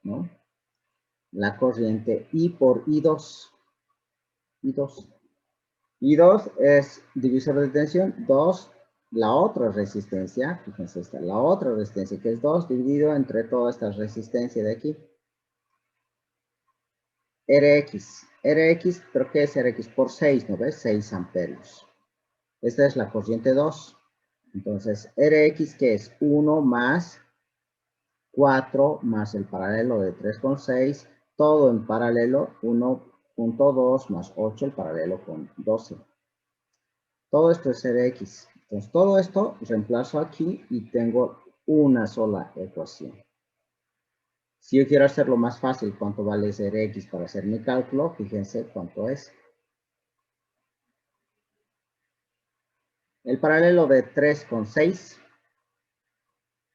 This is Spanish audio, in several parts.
¿no? La corriente I por I2. I2 es divisor de tensión, 2, la otra resistencia, fíjense esta, la otra resistencia que es 2 dividido entre toda esta resistencia de aquí. Rx, ¿pero qué es Rx? Por 6, ¿no ves? 6 amperios. Esta es la corriente 2. Entonces, Rx, que es 1 más 4 más el paralelo de 3,6, todo en paralelo, 1.2 más 8, el paralelo con 12. Todo esto es Rx. Entonces, todo esto reemplazo aquí y tengo una sola ecuación. Si yo quiero hacerlo más fácil, ¿cuánto vale ese Rx para hacer mi cálculo? Fíjense cuánto es. El paralelo de 3,6,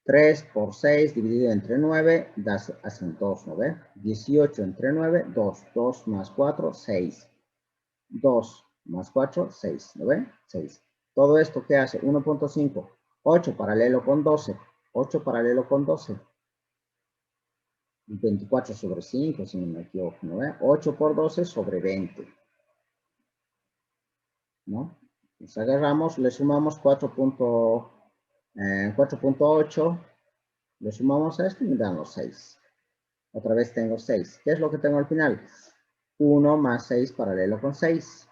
3 por 6 dividido entre 9, hacen 2, ¿no ve? 18 entre 9, 2. 2 más 4, 6. 2 más 4, 6, ¿no ve? 6. Todo esto, ¿qué hace? 1.5. 8 paralelo con 12. 8 paralelo con 12. 24 sobre 5, si no me equivoco, ¿no ve? 8 por 12 sobre 20. ¿No? Nos agarramos, le sumamos 4.8, le sumamos a esto y me dan los 6. Otra vez tengo 6. ¿Qué es lo que tengo al final? 1 más 6 paralelo con 6.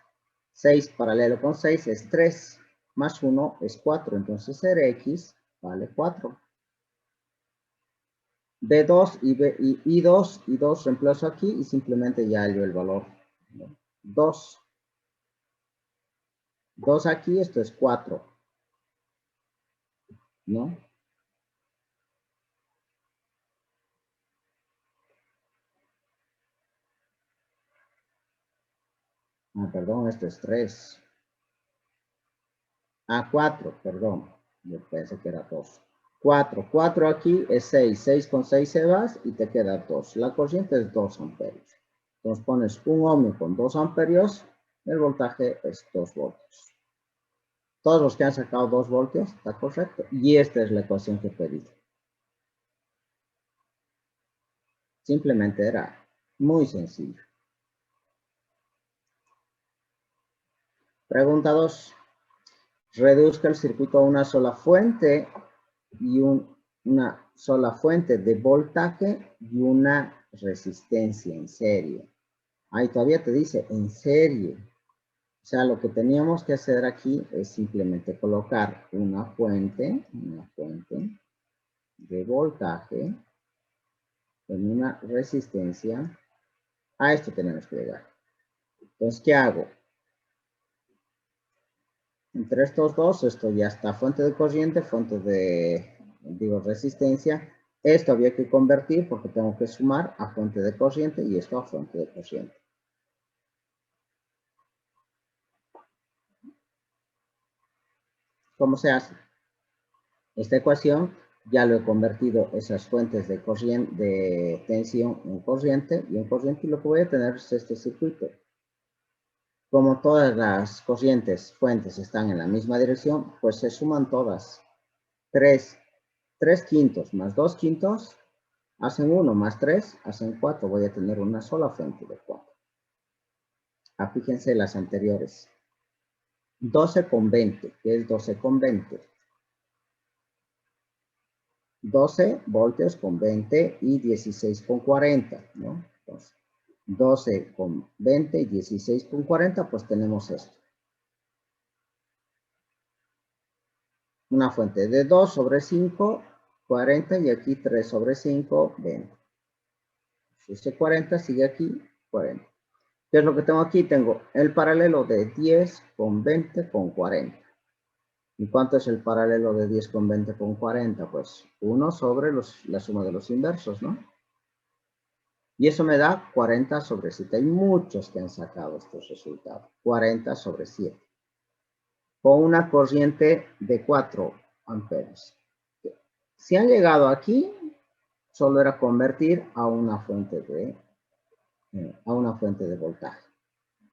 6 paralelo con 6 es 3. Más 1 es 4. Entonces Rx vale 4. B2 y 2 reemplazo aquí y simplemente ya hallo el valor. 2. 2 aquí, esto es 4. ¿No? Ah, perdón, esto es 3. Ah, 4, perdón. Yo pensé que era 2. 4. 4 aquí es 6. 6 con 6 se vas y te queda 2. La corriente es 2 amperios. Entonces pones un ohmio con 2 amperios. El voltaje es 2 voltios. Todos los que han sacado 2 voltios, está correcto. Y esta es la ecuación que pedí. Simplemente era muy sencillo. Pregunta 2. Reduzca el circuito a una sola fuente y una sola fuente de voltaje y una resistencia en serie. Ahí todavía te dice en serie. O sea, lo que teníamos que hacer aquí es simplemente colocar una fuente de voltaje en una resistencia. A esto tenemos que llegar. Entonces, ¿qué hago? Entre estos dos, esto ya está, fuente de corriente, fuente de, resistencia. Esto había que convertir porque tengo que sumar a fuente de corriente y esto a fuente de corriente. ¿Cómo se hace? Esta ecuación ya lo he convertido esas fuentes de corriente, de tensión en corriente y lo que voy a tener es este circuito. Como todas las corrientes, fuentes están en la misma dirección, pues se suman todas. 3 quintos más 2 quintos hacen 1 más 3, hacen 4. Voy a tener una sola fuente de 4. Fíjense las anteriores. 12 con 20. ¿Qué es 12 con 20? 12 voltios con 20 y 16 con 40, ¿no? Entonces, 12 con 20 y 16 con 40, pues tenemos esto. Una fuente de 2 sobre 5, 40, y aquí 3 sobre 5, 20. Si ese 40 sigue aquí, 40. ¿Qué es lo que tengo aquí? Tengo el paralelo de 10 con 20 con 40. ¿Y cuánto es el paralelo de 10 con 20 con 40? Pues 1 sobre la suma de los inversos, ¿no? Y eso me da 40 sobre 7. Hay muchos que han sacado estos resultados. 40 sobre 7. Con una corriente de 4 amperes. Si han llegado aquí, solo era convertir a una fuente de voltaje.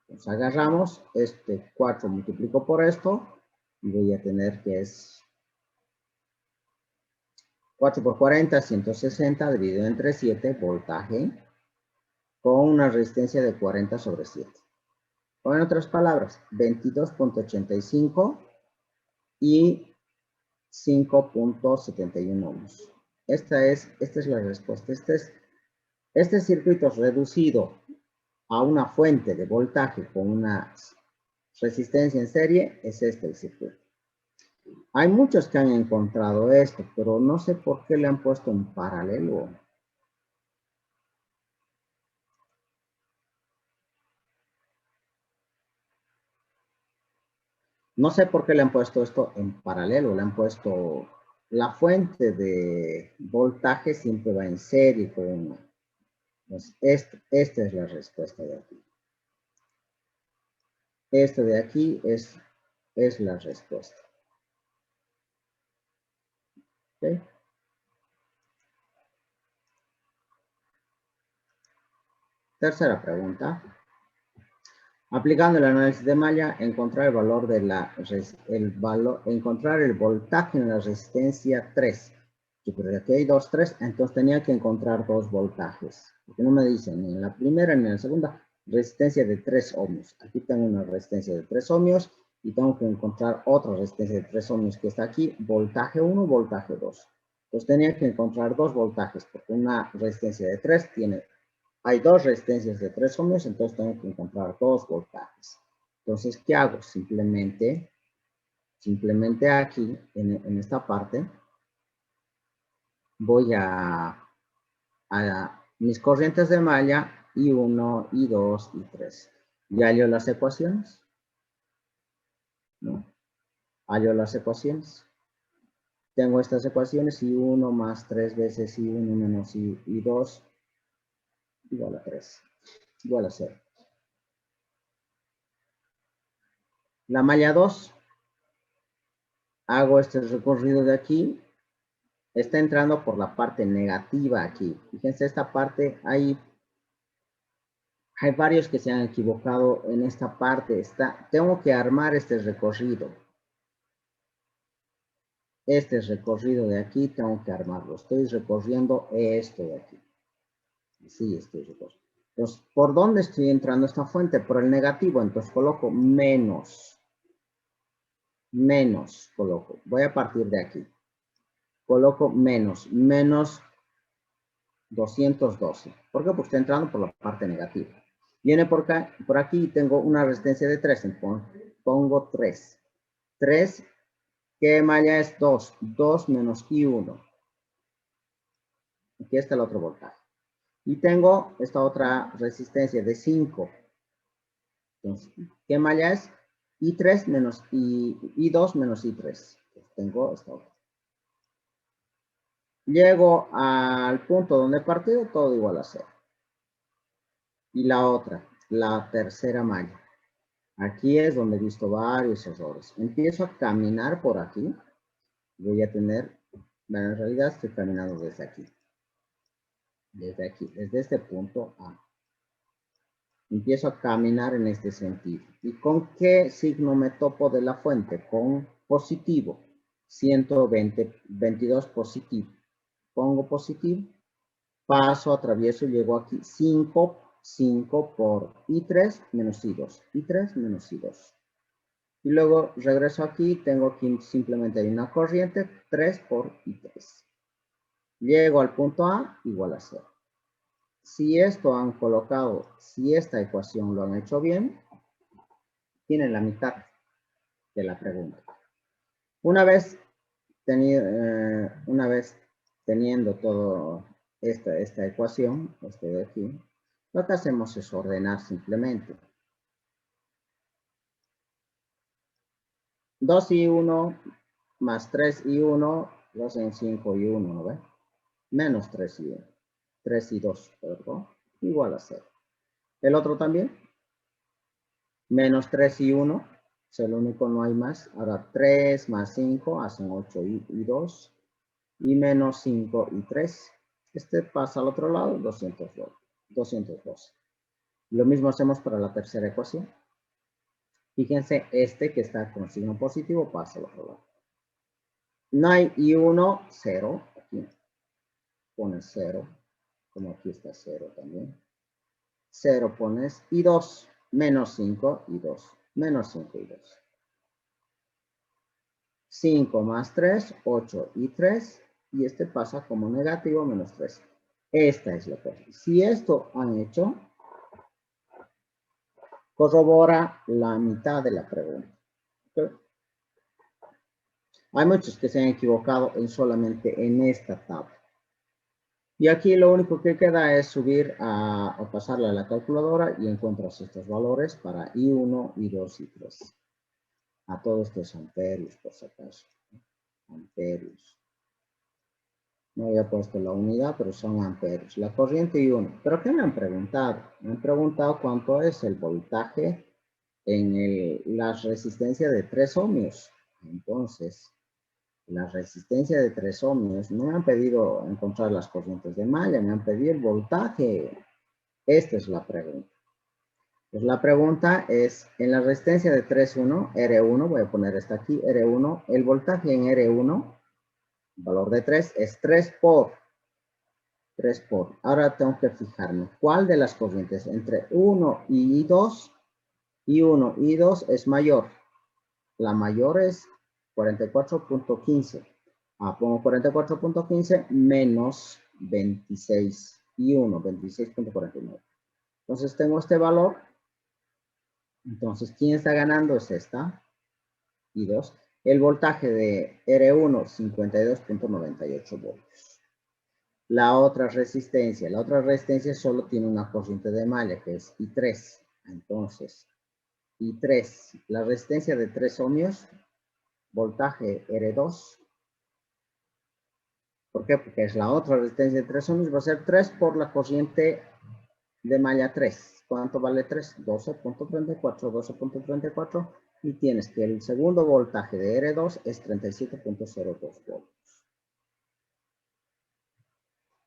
Entonces agarramos este 4 multiplico por esto y voy a tener que es 4 por 40, 160, dividido entre 7, voltaje, con una resistencia de 40 sobre 7. O en otras palabras, 22.85 y 5.71 ohms. Esta es la respuesta. Este circuito es reducido a una fuente de voltaje con una resistencia en serie, es este el circuito. Hay muchos que han encontrado esto, pero no sé por qué le han puesto en paralelo. No sé por qué le han puesto esto en paralelo, le han puesto la fuente de voltaje siempre va en serie con una. Pues esta es la respuesta de aquí. Esto de aquí es la respuesta. ¿Okay? Tercera pregunta. Aplicando el análisis de malla, encontrar el valor de encontrar el voltaje en la resistencia 3. Yo creo que aquí hay 2, 3, entonces tenía que encontrar dos voltajes. Porque no me dicen ni en la primera ni en la segunda resistencia de 3 ohmios. Aquí tengo una resistencia de 3 ohmios y tengo que encontrar otra resistencia de 3 ohmios que está aquí, voltaje 1, voltaje 2. Entonces tenía que encontrar dos voltajes porque una resistencia de 3 tiene... Hay dos resistencias de 3 ohmios, entonces tengo que encontrar dos voltajes. Entonces, ¿qué hago? Simplemente aquí, en esta parte, voy a mis corrientes de malla, I1, I2, I3. ¿Ya hallo las ecuaciones? No. ¿Hallo las ecuaciones? Tengo estas ecuaciones, I1 más 3 veces I1 menos I2, igual a 3, igual a 0. La malla 2, hago este recorrido de aquí, está entrando por la parte negativa aquí. Fíjense, esta parte, hay varios que se han equivocado en esta parte. Tengo que armar este recorrido. Este recorrido de aquí tengo que armarlo. Estoy recorriendo esto de aquí. Sí, estoy recorriendo. Entonces, ¿por dónde estoy entrando esta fuente? Por el negativo. Entonces coloco menos. Menos coloco. Voy a partir de aquí. Coloco menos. Menos 212. ¿Por qué? Porque está entrando por la parte negativa. Viene por acá, por aquí tengo una resistencia de 3. Pongo 3. 3, ¿qué malla es? 2. 2 menos I1. Aquí está el otro voltaje. Y tengo esta otra resistencia de 5. Entonces, ¿qué malla es? I3 menos I2 menos I3. Entonces, tengo esta otra. Llego al punto donde he partido, todo igual a 0. Y la otra, la tercera malla. Aquí es donde he visto varios errores. Empiezo a caminar por aquí. Voy a tener, bueno, en realidad estoy caminando desde aquí. Desde aquí, desde este punto A. Empiezo a caminar en este sentido. ¿Y con qué signo me topo de la fuente? Con positivo. 120, 22 positivo. Pongo positivo. Paso, atravieso y llego aquí. 5 por I3 menos I2. I3 menos I2. Y luego regreso aquí, tengo aquí simplemente una corriente, 3 por I3. Llego al punto A, igual a 0. Si esto han colocado, si esta ecuación lo han hecho bien, tienen la mitad de la pregunta. Una vez teniendo todo esta ecuación, de aquí, lo que hacemos es ordenar simplemente. 2i1 más 3i1 lo hacen 5i1, ¿no ve? Menos 3i1. 3i2, perdón, igual a 0. El otro también. Menos 3i1, es el único, no hay más. Ahora 3 más 5 hacen 8i2. Y menos 5i3. Este pasa al otro lado, 212. Lo mismo hacemos para la tercera ecuación. Fíjense, este que está con signo positivo pasa al otro lado. No hay I1, 0. Aquí. pones 0, como aquí está 0 también. 0 pones y 2, menos 5 y 2, menos 5 y 2. 5 más 3, 8 y 3, y este pasa como negativo menos 3. Esta es la cosa. Si esto han hecho, corrobora la mitad de la pregunta. ¿Okay? Hay muchos que se han equivocado solamente en esta tabla. Y aquí lo único que queda es subir o pasarla a la calculadora y encuentras estos valores para I1, I2 y 3. A todo esto es amperios, por si acaso. Amperios. No había puesto la unidad, pero son amperios. La corriente I1. ¿Pero qué me han preguntado? Me han preguntado cuánto es el voltaje en la resistencia de 3 ohmios. Entonces, la resistencia de 3 ohmios, no me han pedido encontrar las corrientes de malla, me han pedido el voltaje. Esta es la pregunta. Pues la pregunta es, en la resistencia de 3,1, R1, voy a poner esta aquí, R1, el voltaje en R1, valor de 3, es 3 por. Ahora tengo que fijarme, ¿cuál de las corrientes entre 1 y 2, y 1 y 2 es mayor? La mayor es 44.15. Pongo 44.15 menos 26 y 1, 26.49. Entonces tengo este valor. Entonces, ¿quién está ganando? Es esta. Y 2. El voltaje de R1, 52.98 voltios. La otra resistencia solo tiene una corriente de malla, que es I3. Entonces, I3, la resistencia de 3 ohmios, voltaje R2. ¿Por qué? Porque es la otra resistencia de 3 ohmios, va a ser 3 por la corriente de malla 3. ¿Cuánto vale 3? 12.34, 12.34. Y tienes que el segundo voltaje de R2 es 37.02 voltios.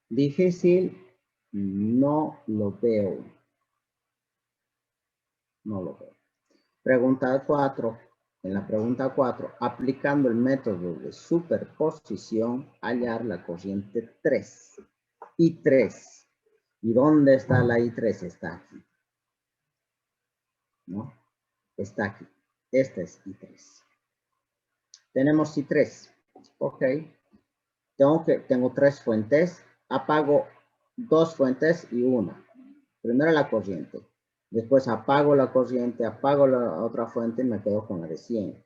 Difícil, no lo veo. No lo veo. Pregunta 4. En la pregunta 4, aplicando el método de superposición, hallar la corriente 3. I3. ¿Y dónde está la I3? Está aquí. ¿No? Está aquí. Este es I3. Tenemos I3. Ok. Tengo 3 fuentes. Apago 2 fuentes y una. Primero la corriente. Después apago la corriente, apago la otra fuente y me quedo con la de 100.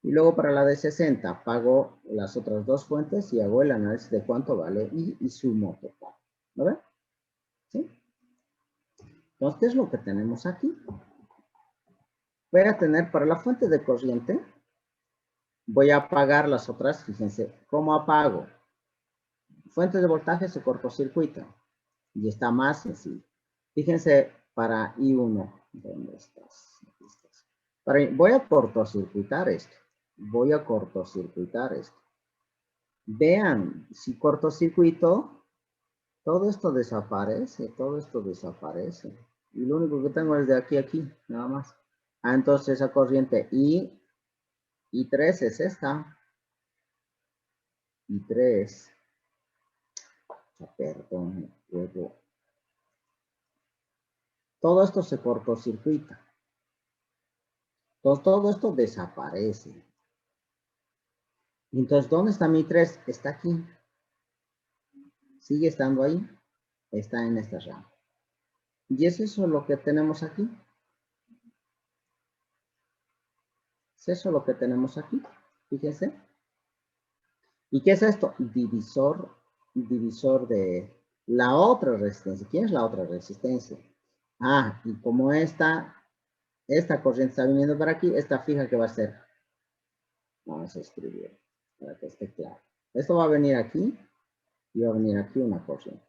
Y luego para la de 60 apago las otras 2 fuentes y hago el análisis de cuánto vale y sumo total. ¿Lo ven? ¿Sí? Entonces, ¿qué es lo que tenemos aquí? Voy a tener para la fuente de corriente, voy a apagar las otras. Fíjense, ¿cómo apago? Fuente de voltaje se cortocircuita y está más sencillo. Fíjense para I1, ¿dónde estás? Aquí estás. Voy a cortocircuitar esto. Vean, si cortocircuito, todo esto desaparece, Y lo único que tengo es de aquí a aquí, nada más. Entonces esa corriente I3 es esta. I3. Perdón, luego. Todo esto se cortocircuita. Entonces todo esto desaparece. Entonces, ¿dónde está mi 3? Está aquí. Sigue estando ahí. Está en esta rama. Y es eso lo que tenemos aquí. Es eso lo que tenemos aquí. Fíjense. ¿Y qué es esto? Divisor de la otra resistencia. ¿Quién es la otra resistencia? Y como esta corriente está viniendo para aquí, esta fija que va a ser. Vamos a escribir para que esté claro. Esto va a venir aquí y va a venir aquí una corriente.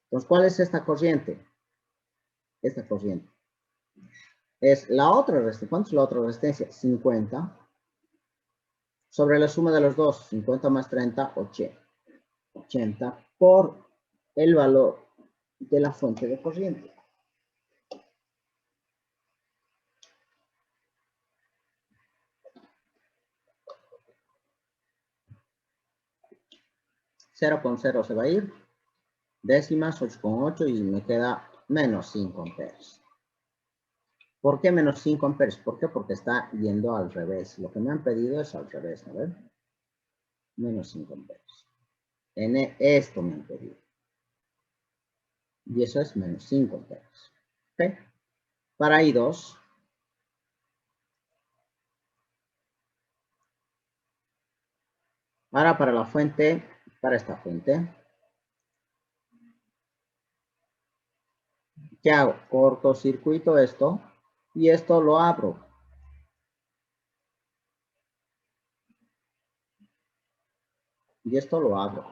Entonces, ¿cuál es esta corriente? Esta corriente. Es la otra resistencia. ¿Cuánto es la otra resistencia? 50. Sobre la suma de los dos, 50 más 30, 80 por el valor de la fuente de corriente. Cero con cero se va a ir. décimas, 8,8 y me queda menos 5 amperes. ¿Por qué menos 5 amperes? ¿Por qué? Porque está yendo al revés. Lo que me han pedido es al revés, ¿no ven? Menos 5 amperes. Esto me han pedido. Y eso es menos 5 amperes. ¿Ok? Para I2, ahora para la fuente, para esta fuente, ¿qué hago? Cortocircuito esto y esto lo abro. Y esto lo abro.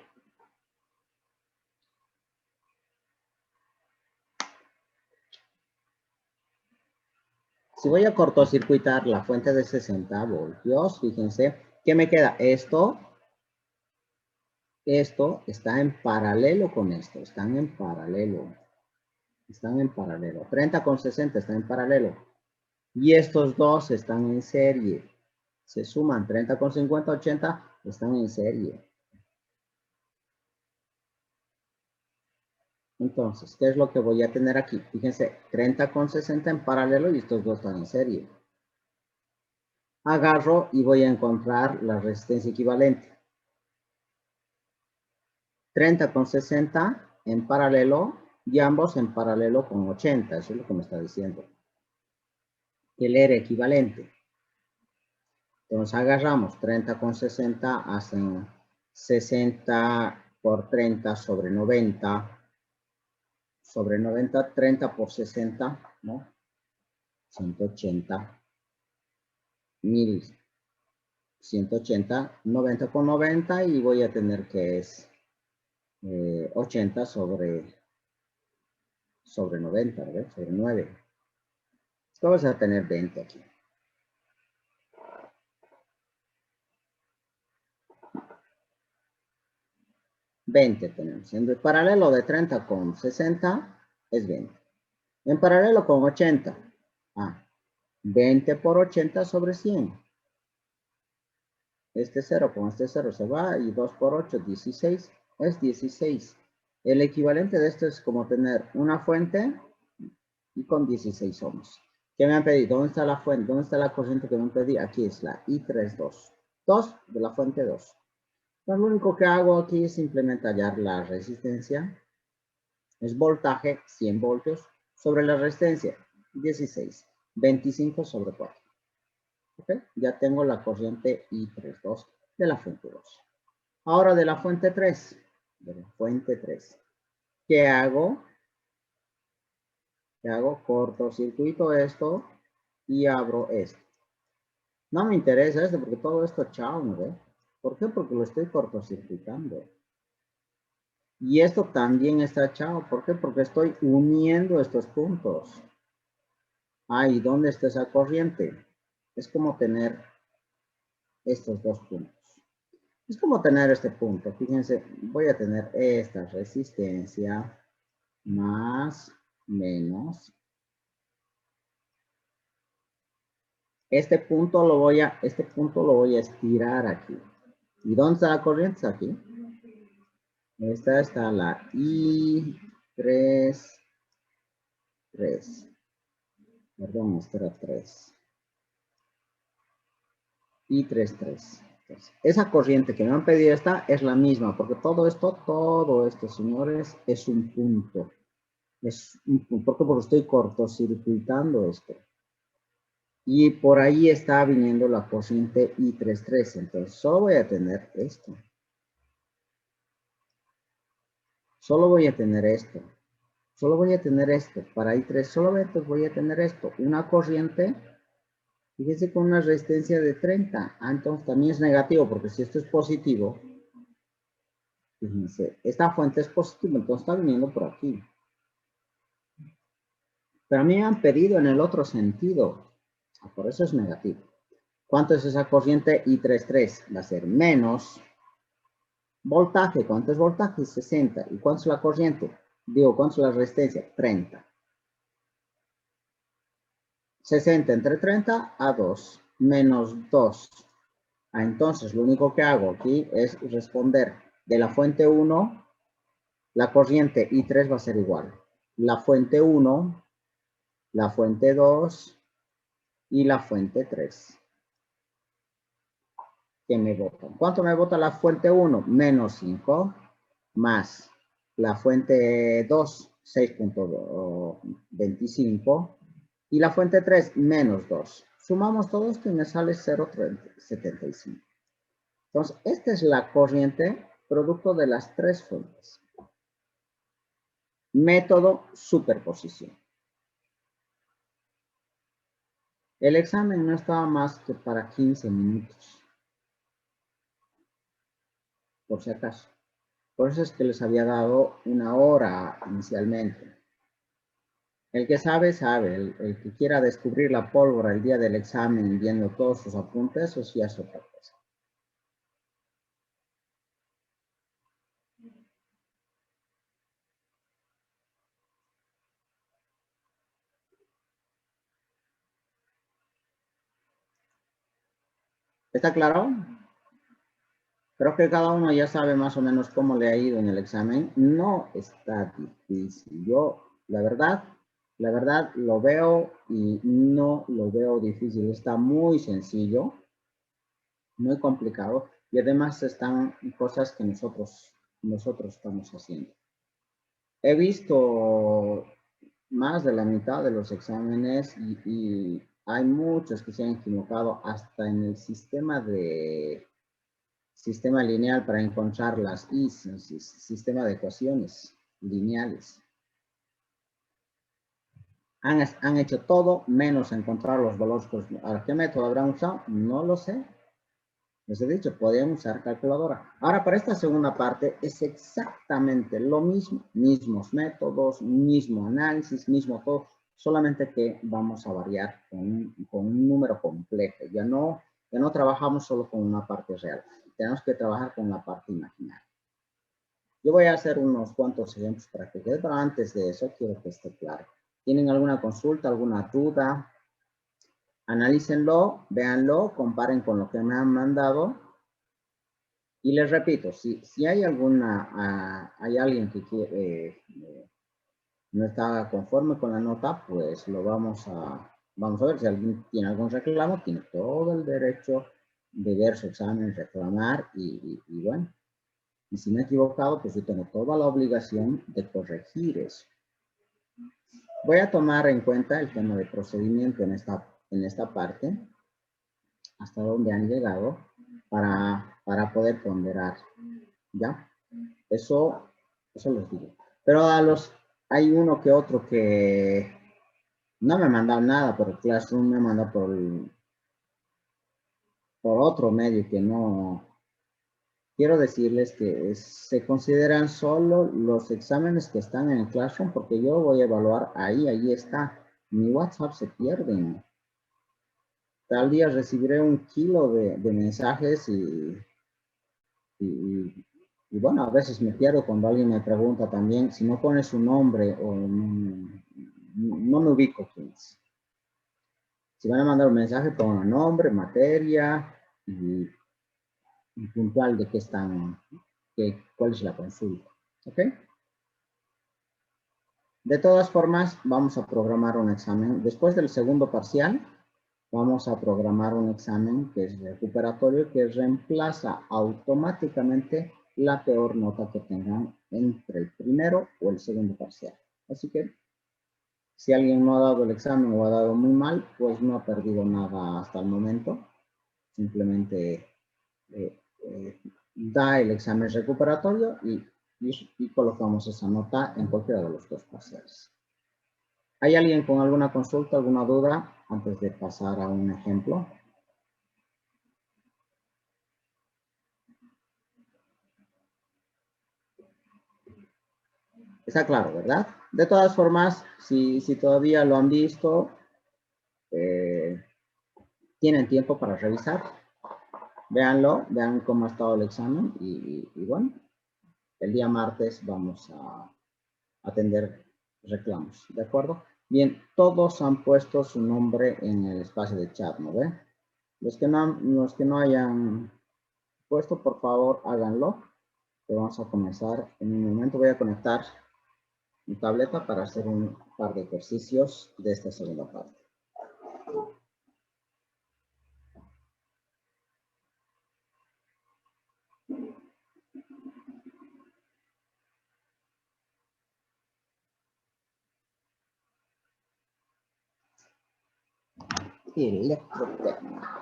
Si voy a cortocircuitar la fuente de 60 voltios, fíjense que me queda esto está en paralelo con esto, están en paralelo. 30 con 60 están en paralelo. Y estos dos están en serie. Se suman 30 con 50, 80, están en serie. Entonces, ¿qué es lo que voy a tener aquí? Fíjense, 30 con 60 en paralelo y estos dos están en serie. Agarro y voy a encontrar la resistencia equivalente. 30 con 60 en paralelo y ambos en paralelo con 80. Eso es lo que me está diciendo. El R equivalente. Entonces agarramos 30 con 60, hacen 60 por 30 sobre 90. Sobre 90, 30 por 60, ¿no? 180. 1180, 90 con 90 y voy a tener que es 80 sobre 90, ¿verdad? Sobre 9. Vamos a tener 20 aquí. 20 tenemos. En el paralelo de 30 con 60 es 20. En paralelo con 80. 20 por 80 sobre 100. Este 0 con este 0 se va y 2 por 8, 16. Es 16. El equivalente de esto es como tener una fuente y con 16 ohms. ¿Qué me han pedido? ¿Dónde está la fuente? ¿Dónde está la corriente que me han pedido? Aquí es la I32. 2 de la fuente 2. Entonces, lo único que hago aquí es simplemente hallar la resistencia. Es voltaje, 100 voltios, sobre la resistencia, 16. 25 sobre 4. ¿Okay? Ya tengo la corriente I32 de la fuente 2. Ahora de la fuente 3. ¿Qué hago? Cortocircuito esto y abro esto. No me interesa esto porque todo esto chao, ¿no ve? ¿Por qué? Porque lo estoy cortocircuitando. Y esto también está chao. ¿Por qué? Porque estoy uniendo estos puntos. ¿Y dónde está esa corriente? Es como tener estos dos puntos. Es como tener este punto. Fíjense, voy a tener esta resistencia más, menos. Este punto lo voy a estirar aquí. ¿Y dónde está la corriente? Está aquí. Esta está la I3. Perdón, esta era 3. I33. Esa corriente que me han pedido esta es la misma, porque todo esto, señores, es un punto. Es un punto, porque estoy cortocircuitando esto. Y por ahí está viniendo la corriente I33. Entonces, solo voy a tener esto. Solo voy a tener esto. Solo voy a tener esto. Para I3 solamente voy a tener esto. Una corriente, fíjense, con una resistencia de 30. Entonces también es negativo, porque si esto es positivo, fíjense, esta fuente es positiva, entonces está viniendo por aquí. Pero a mí me han pedido en el otro sentido. Por eso es negativo. ¿Cuánto es esa corriente I33? Va a ser menos voltaje. ¿Cuánto es voltaje? 60. ¿Y cuánto es la corriente? Digo, ¿cuánto es la resistencia? 30. 60 entre 30 a 2. Menos 2. Entonces, lo único que hago aquí es responder de la fuente 1 La corriente I3 va a ser igual. La fuente 1, la fuente 2 y la fuente 3. ¿Qué me vota? ¿Cuánto me vota la fuente 1? Menos 5, más la fuente 2, 6.25, y la fuente 3, menos 2. Sumamos todo esto y me sale 0.75. Entonces, esta es la corriente producto de las tres fuentes. Método superposición. El examen no estaba más que para 15 minutos. Por si acaso. Por eso es que les había dado una hora inicialmente. El que sabe, sabe. El que quiera descubrir la pólvora el día del examen viendo todos sus apuntes, eso sí es otra cosa. ¿Está claro? Creo que cada uno ya sabe más o menos cómo le ha ido en el examen. No está difícil. Yo, la verdad lo veo y no lo veo difícil. Está muy sencillo, muy complicado. Y además están cosas que nosotros estamos haciendo. He visto más de la mitad de los exámenes y hay muchos que se han equivocado hasta en el sistema lineal para encontrar las i's, sistema de ecuaciones lineales. Han hecho todo menos encontrar los valores. ¿A qué método habrán usado? No lo sé. Les he dicho, podían usar calculadora. Ahora, para esta segunda parte es exactamente lo mismo, mismos métodos, mismo análisis, mismo todo, solamente que vamos a variar con un número complejo. Ya no trabajamos solo con una parte real, tenemos que trabajar con la parte imaginaria. Yo voy a hacer unos cuantos ejemplos para que quede, pero antes de eso quiero que esté claro. ¿Tienen alguna consulta, alguna duda? Analícenlo, véanlo, comparen con lo que me han mandado. Y les repito, si hay hay alguien que no está conforme con la nota, pues lo vamos a ver. Si alguien tiene algún reclamo, tiene todo el derecho de ver su examen, reclamar y bueno. Y si me he equivocado, pues yo tengo toda la obligación de corregir eso. Voy a tomar en cuenta el tema de procedimiento en esta parte, hasta donde han llegado, para poder ponderar, ¿ya? Eso les digo. Pero hay uno que otro que no me ha mandado nada por el Classroom, me manda por otro medio que no. Quiero decirles que se consideran solo los exámenes que están en el Classroom, porque yo voy a evaluar ahí está. Mi WhatsApp se pierde. Tal día recibiré 1 kilo de mensajes y bueno, a veces me pierdo cuando alguien me pregunta también, si no pone su nombre o no me ubico quién es. Si van a mandar un mensaje, pongan nombre, materia y puntual de qué están, cuál es la consulta. ¿Ok? De todas formas, vamos a programar un examen. Después del segundo parcial, vamos a programar un examen que es recuperatorio, que reemplaza automáticamente la peor nota que tengan entre el primero o el segundo parcial. Así que, si alguien no ha dado el examen o ha dado muy mal, pues no ha perdido nada hasta el momento. Simplemente da el examen recuperatorio y colocamos esa nota en cualquiera de los dos parciales. ¿Hay alguien con alguna consulta, alguna duda antes de pasar a un ejemplo? Está claro, ¿verdad? De todas formas, si todavía lo han visto, tienen tiempo para revisar. Véanlo, vean cómo ha estado el examen y bueno, el día martes vamos a atender reclamos, ¿de acuerdo? Bien, todos han puesto su nombre en el espacio de chat, ¿no ve? Los que no hayan puesto, por favor, háganlo. Vamos a comenzar. En un momento voy a conectar mi tableta para hacer un par de ejercicios de esta segunda parte. Electrotecnia.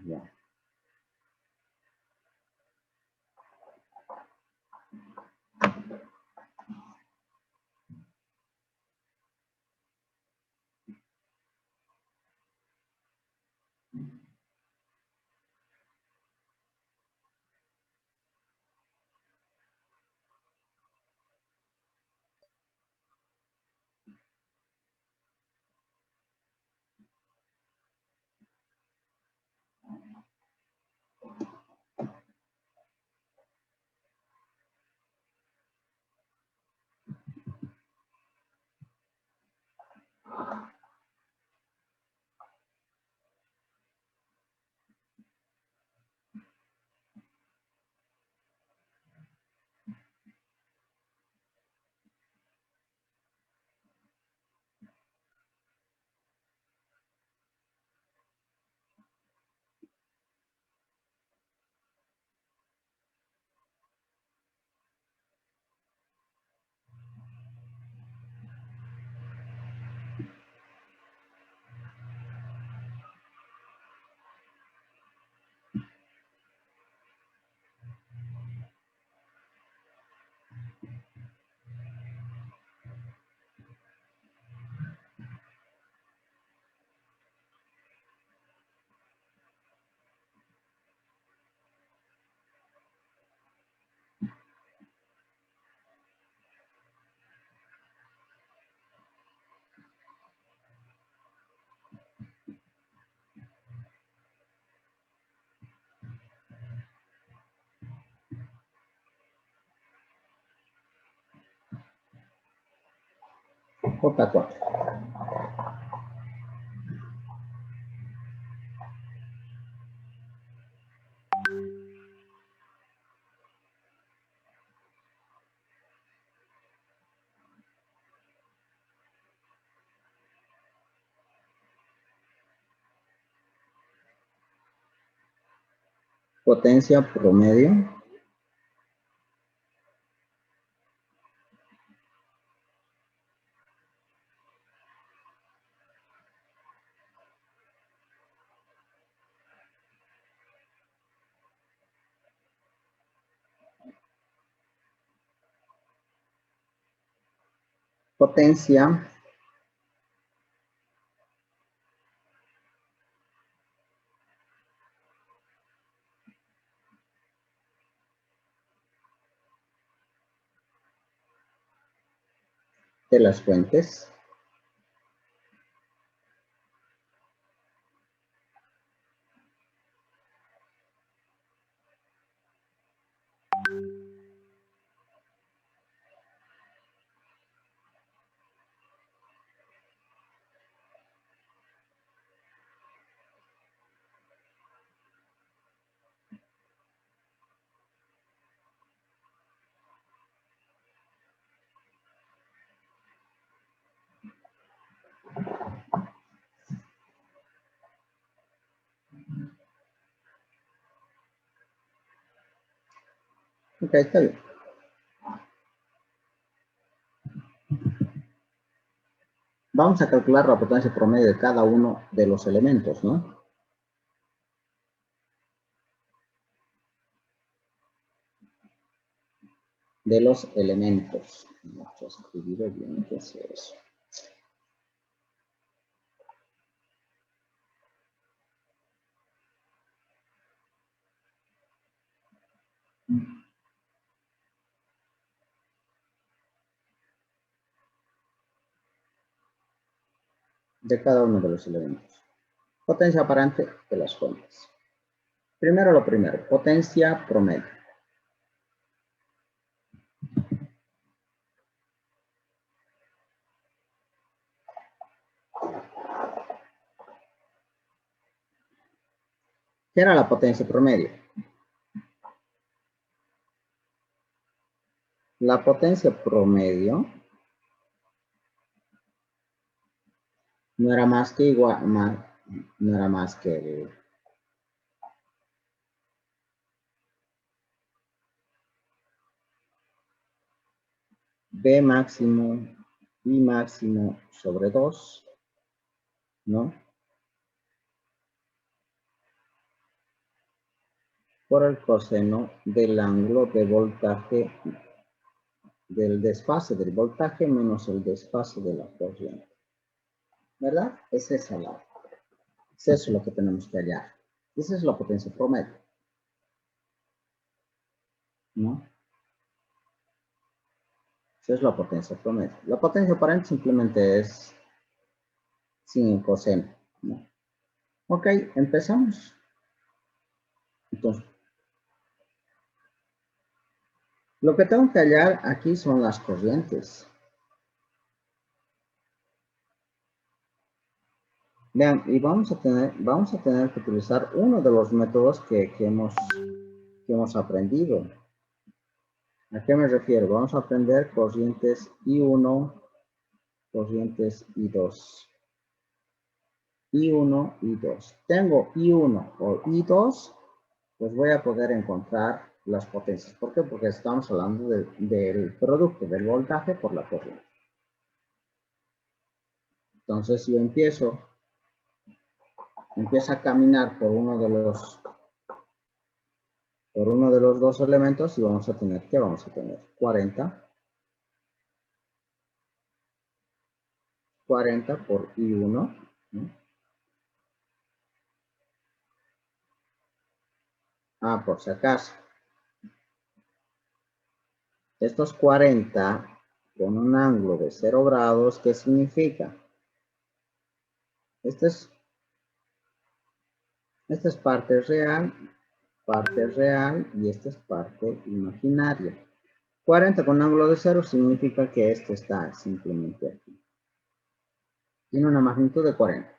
Ya. J4. Potencia promedio. Potencia de las fuentes. Ok, está bien. Vamos a calcular la potencia promedio de cada uno de los elementos, ¿no? De los elementos. Vamos a escribir bien qué es eso. De cada uno de los elementos. Potencia aparente de las fuentes. Primero lo primero, potencia promedio. ¿Qué era la potencia promedio? La potencia promedio no era más que igual, no era más que B máximo y máximo sobre 2, ¿no? Por el coseno del ángulo de voltaje, del desfase del voltaje menos el desfase de la corriente. ¿Verdad? Es esa la. Es eso lo que tenemos que hallar. Esa es la potencia promedio, ¿no? Esa es la potencia promedio. La potencia aparente simplemente es sin el coseno, ¿no? Ok, empezamos. Entonces, lo que tengo que hallar aquí son las corrientes. Vean, y vamos a tener que utilizar uno de los métodos que hemos aprendido. ¿A qué me refiero? Vamos a aprender corrientes I1, corrientes I2. I1, I2. Tengo I1 o I2, pues voy a poder encontrar las potencias. ¿Por qué? Porque estamos hablando del producto del voltaje por la corriente. Entonces, si yo empiezo a caminar por uno de los dos elementos y vamos a tener, ¿qué vamos a tener? 40 por I1, ¿no? Ah, por si acaso. Estos 40 con un ángulo de 0 grados, ¿qué significa? Esta es parte real y esta es parte imaginaria. 40 con ángulo de 0 significa que esto está simplemente aquí. Tiene una magnitud de 40.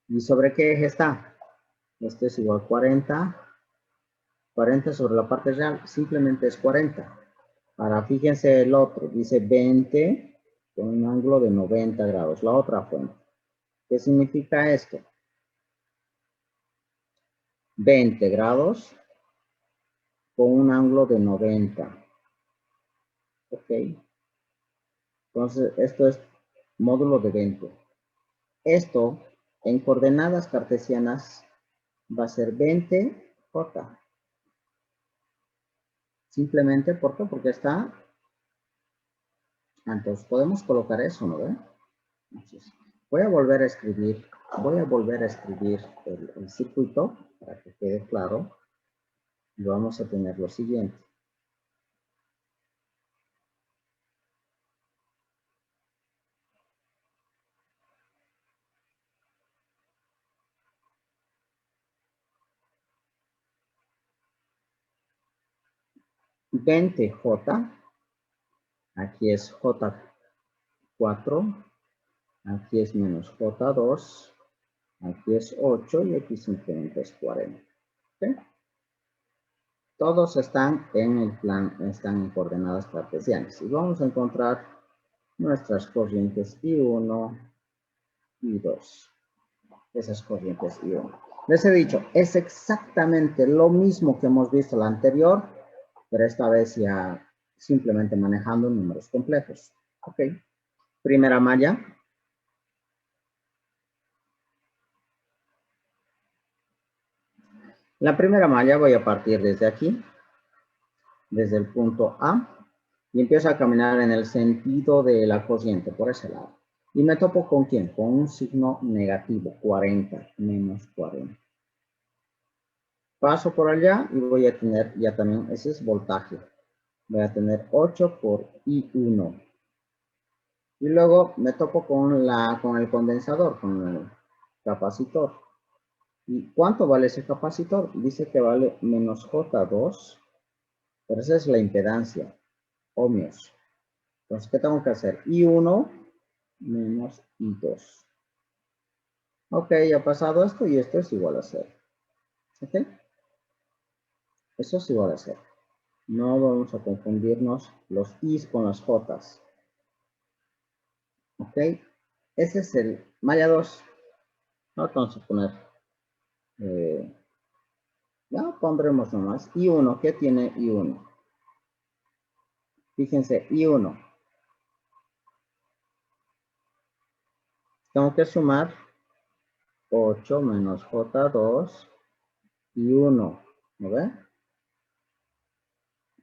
¿Y sobre qué eje está? Este es igual a 40. 40 sobre la parte real, simplemente es 40. Ahora, fíjense el otro, dice 20 con un ángulo de 90 grados, la otra fuente. ¿Qué significa esto? 20 grados con un ángulo de 90. ¿Ok? Entonces, esto es módulo de 20. Esto, en coordenadas cartesianas, va a ser 20J. Simplemente, ¿por qué? Porque está... Entonces, podemos colocar eso, ¿no ve? Entonces, voy a volver a escribir el circuito para que quede claro. Y vamos a tener lo siguiente. J, aquí es J4, aquí es menos J2, aquí es 8 y aquí simplemente es 40. ¿Okay? Todos están en el plan, están en coordenadas cartesianas. Y vamos a encontrar nuestras corrientes I1 y 2. Esas corrientes I1. Les he dicho, es exactamente lo mismo que hemos visto la anterior, pero esta vez ya simplemente manejando números complejos. Ok. Primera malla. La primera malla voy a partir desde aquí, desde el punto A, y empiezo a caminar en el sentido de la cociente, por ese lado. Y me topo con ¿quién? Con un signo negativo, 40, menos 40. Paso por allá y voy a tener ya también, ese es voltaje. Voy a tener 8 por I1. Y luego me topo con el condensador, con el capacitor. ¿Y cuánto vale ese capacitor? Dice que vale menos J2, pero esa es la impedancia, ohmios. Entonces, ¿qué tengo que hacer? I1 menos I2. Ok, ya ha pasado esto y esto es igual a 0. ¿Ok? Eso es igual a 0. No vamos a confundirnos los I's con las J's. ¿Ok? Ese es el malla 2. No vamos a poner... ya pondremos nomás I1. ¿Qué tiene I1? Fíjense, I1. Tengo que sumar 8 menos J2 y 1. ¿No ve?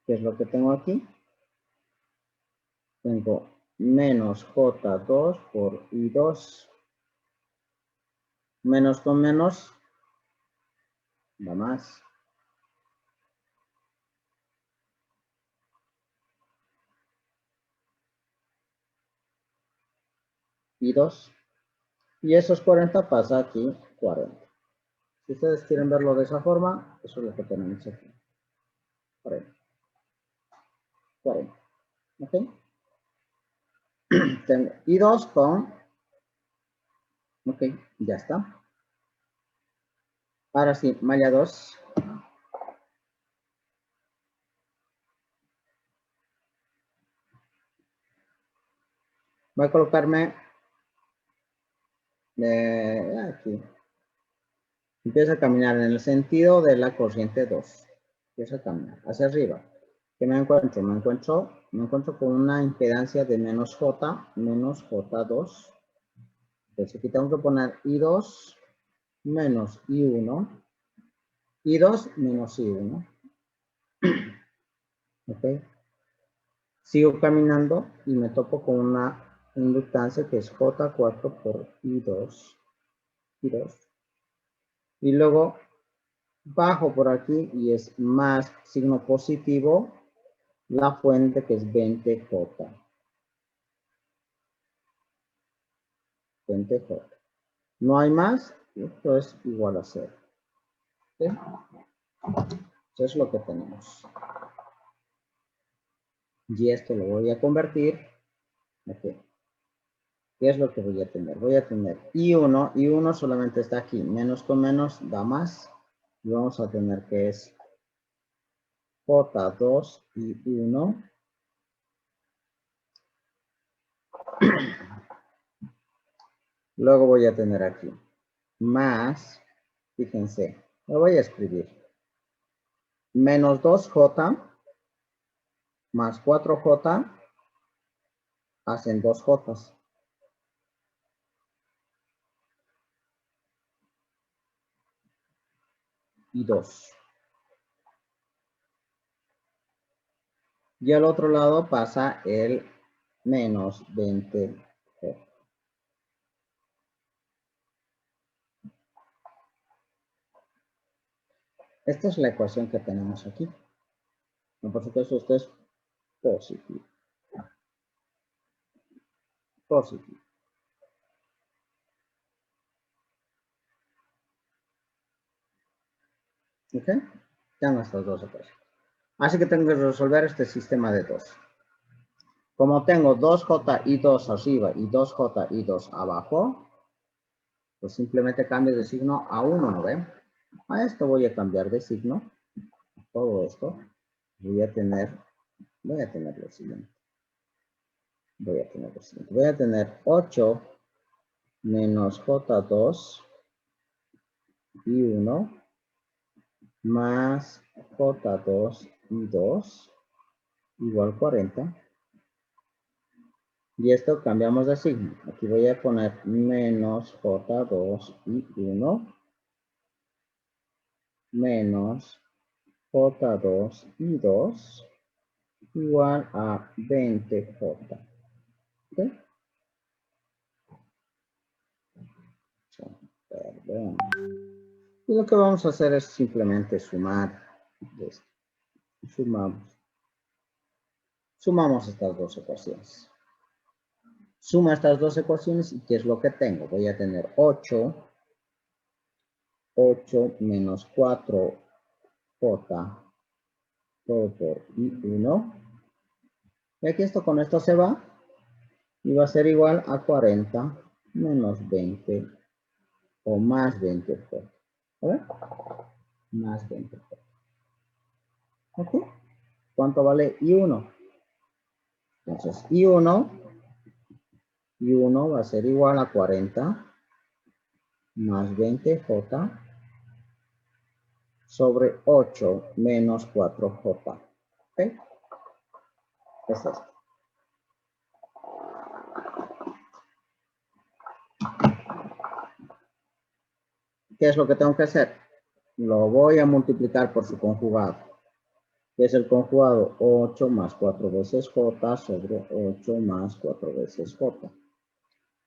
¿Qué es lo que tengo aquí? Tengo menos J2 por I2. Menos con menos da más. I2. Y esos 40 pasa aquí 40. Si ustedes quieren verlo de esa forma, eso es lo que tenemos aquí. 40. 40. ¿Ok? Tengo I2 con... Ok, ya está. Ahora sí, malla 2. Voy a colocarme aquí. Empiezo a caminar en el sentido de la corriente 2. Empiezo a caminar hacia arriba. ¿Qué me encuentro? Me encuentro con una impedancia de menos J, menos J2. Entonces aquí tengo que poner I2 menos I1. I2 menos I1. ¿Ok? Sigo caminando y me topo con una inductancia que es J4 por I2. I2. Y luego bajo por aquí y es más signo positivo la fuente que es 20J. 20J. No hay más, esto es igual a 0. ¿Sí? Eso es lo que tenemos. Y esto lo voy a convertir. Okay. ¿Qué es lo que voy a tener? Voy a tener I1. I1 solamente está aquí. Menos con menos da más. Y vamos a tener que es J2 y 1. Luego voy a tener aquí más, fíjense, lo voy a escribir. Menos 2J más 4J hacen 2J. Y 2. Y al otro lado pasa el menos 20J. Esta es la ecuación que tenemos aquí. Por supuesto, esto es positivo. Positivo. ¿Ok? Tengo estas dos ecuaciones. Así que tengo que resolver este sistema de 2. Como tengo 2J y 2 arriba y 2J y 2 abajo, pues simplemente cambio de signo a 1, ¿no ven? A esto voy a cambiar de signo. Todo esto. Voy a tener lo siguiente. Voy a tener 8 menos J2 y 1 más J2 y 2 igual 40. Y esto cambiamos de signo. Aquí voy a poner menos J2 y 1 menos J2 y 2 igual a 20J. ¿Ok? Perdón. Y lo que vamos a hacer es simplemente sumar esto. Sumamos estas dos ecuaciones. Suma estas dos ecuaciones y ¿qué es lo que tengo? Voy a tener 8 menos 4J todo por I1. Y aquí esto con esto se va y va a ser igual a 40 menos 20 o más 20J. ¿A ver? Más 20J. ¿Ok? ¿Cuánto vale I1? Entonces I1 va a ser igual a 40 más 20J sobre 8 menos 4J. ¿Ok? Es esto. ¿Qué es lo que tengo que hacer? Lo voy a multiplicar por su conjugado. ¿Qué es el conjugado? 8 más 4 veces J sobre 8 más 4 veces J.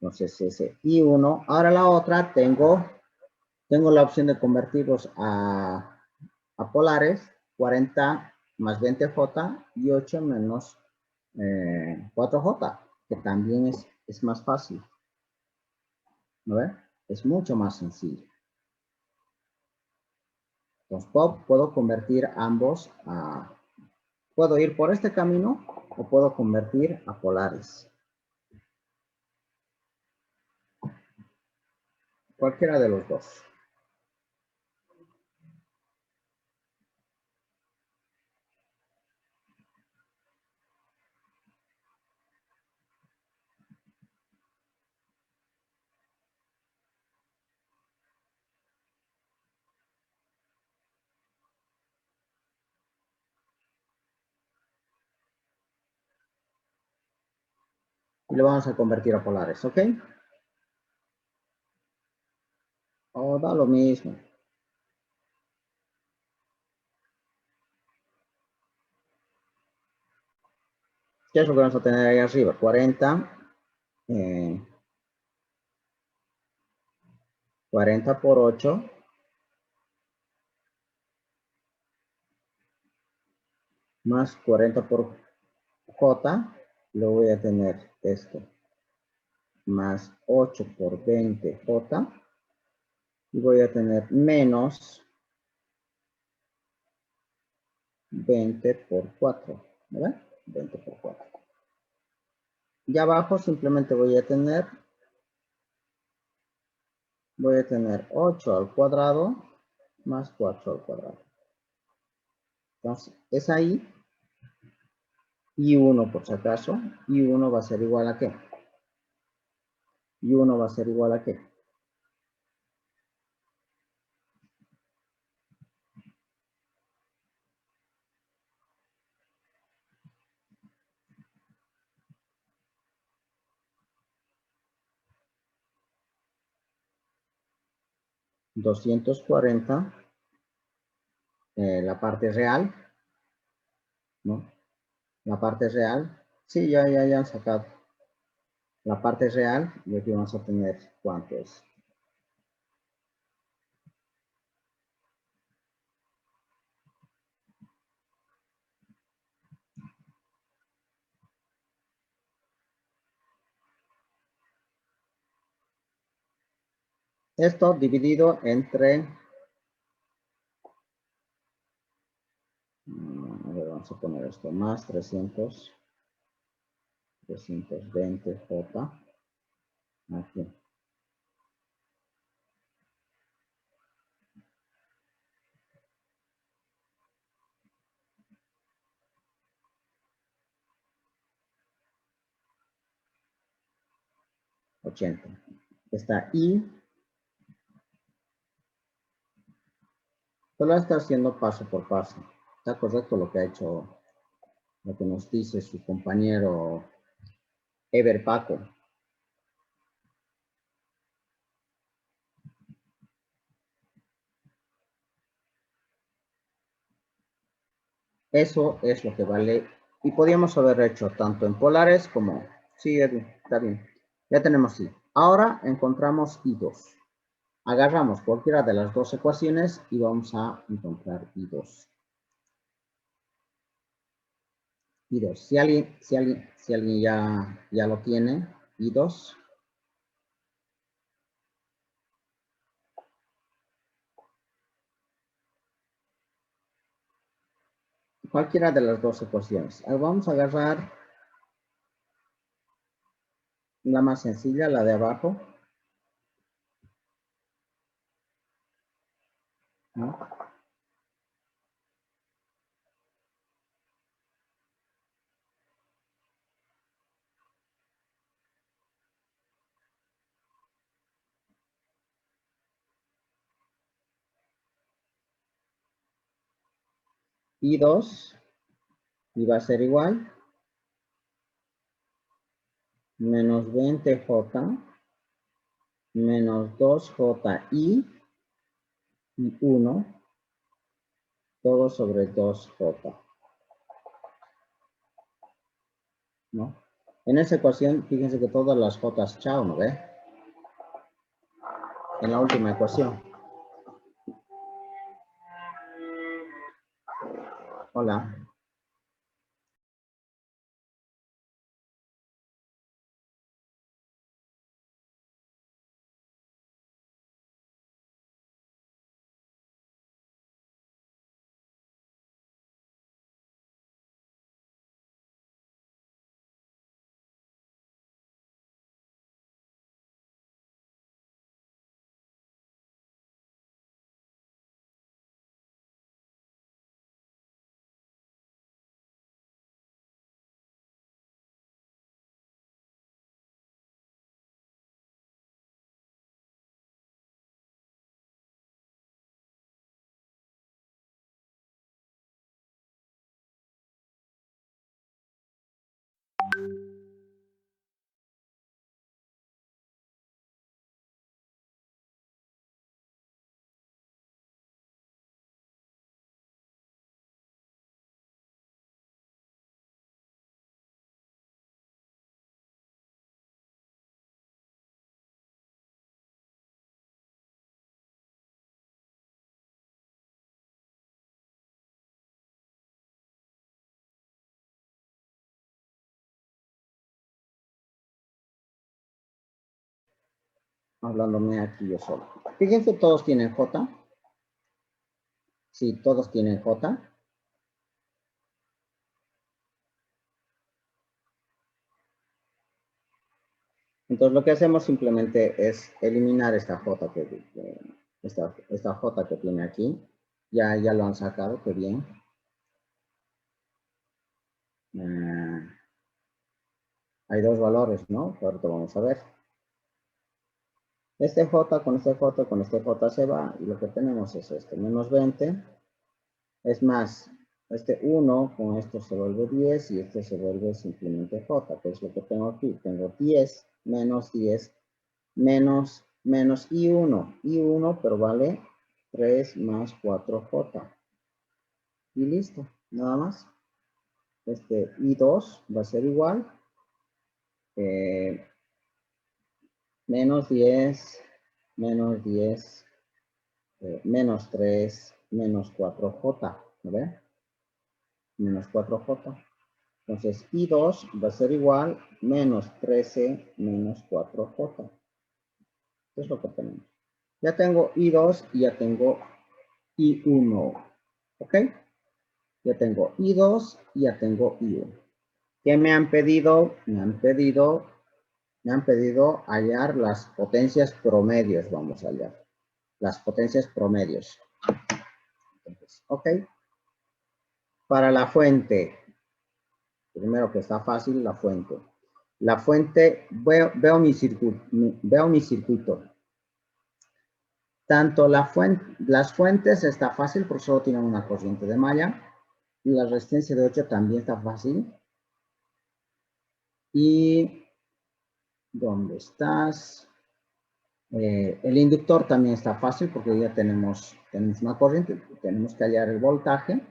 Entonces ese I1. Ahora la otra tengo la opción de convertirlos a polares. 40 más 20J y 8 menos 4J, que también es más fácil. ¿No ven? Es mucho más sencillo. Entonces puedo convertir ambos a... Puedo ir por este camino o puedo convertir a polares. Cualquiera de los dos. Y lo vamos a convertir a polares, ¿ok? O da lo mismo. ¿Qué es lo que vamos a tener ahí arriba? 40. 40 por 8. Más 40 por J. Lo voy a tener esto. Más 8 por 20J. Y voy a tener menos 20 por 4. ¿Verdad? 20 por 4. Y abajo simplemente voy a tener 8 al cuadrado más 4 al cuadrado. Entonces, es ahí. Y 1 por si acaso. Y 1 va a ser igual a ¿qué? Y 1 va a ser igual a ¿qué? 240, la parte real, ¿no? La parte real, sí, ya han sacado. La parte real, y aquí vamos a tener, ¿cuánto es? Esto dividido entre, a ver, vamos a poner esto, más 320J, aquí. Está I, lo está haciendo paso por paso. Está correcto lo que ha hecho, lo que nos dice su compañero Ever Paco. Eso es lo que vale. Y podríamos haber hecho tanto en polares como... Sí, Edwin, está bien. Ya tenemos I. Ahora encontramos I2. Agarramos cualquiera de las dos ecuaciones y vamos a encontrar I2. I2. Si alguien ya lo tiene, I2. Cualquiera de las dos ecuaciones. Vamos a agarrar la más sencilla, la de abajo. ¿No? I2 y va a ser igual menos 20J menos 2JI y 1 todo sobre 2J. ¿No? En esa ecuación, fíjense que todas las J chao, ¿no ve? En la última ecuación. Hola. Hablándome aquí yo solo. Fíjense, todos tienen J. Sí, todos tienen J. Entonces lo que hacemos simplemente es eliminar esta J esta J que tiene aquí. Ya lo han sacado, qué bien. Hay dos valores, ¿no? Ahorita vamos a ver. Este J con este J con este J se va y lo que tenemos es este, menos 20. Es más, este 1 con esto se vuelve 10 y este se vuelve simplemente J, que es lo que tengo aquí. Tengo 10 menos 10 menos I1. I1, pero vale 3 más 4J. Y listo, nada más. Este I2 va a ser igual. Menos 10, menos 10, menos 3, menos 4J. ¿No ve? Menos 4J. Entonces, I2 va a ser igual menos 13 menos 4J. Eso es lo que tenemos. Ya tengo I2 y ya tengo I1. ¿Ok? Ya tengo I2 y ya tengo I1. ¿Qué me han pedido? Me han pedido hallar las potencias promedios. Vamos a hallar. Las potencias promedios. Entonces, ¿ok? Para la fuente. Primero que está fácil, la fuente. La fuente, veo mi circuito. Tanto las fuentes está fácil porque solo tienen una corriente de malla. Y la resistencia de 8 también está fácil. Y ¿dónde estás? El inductor también está fácil porque ya tenemos una corriente. Tenemos que hallar el voltaje.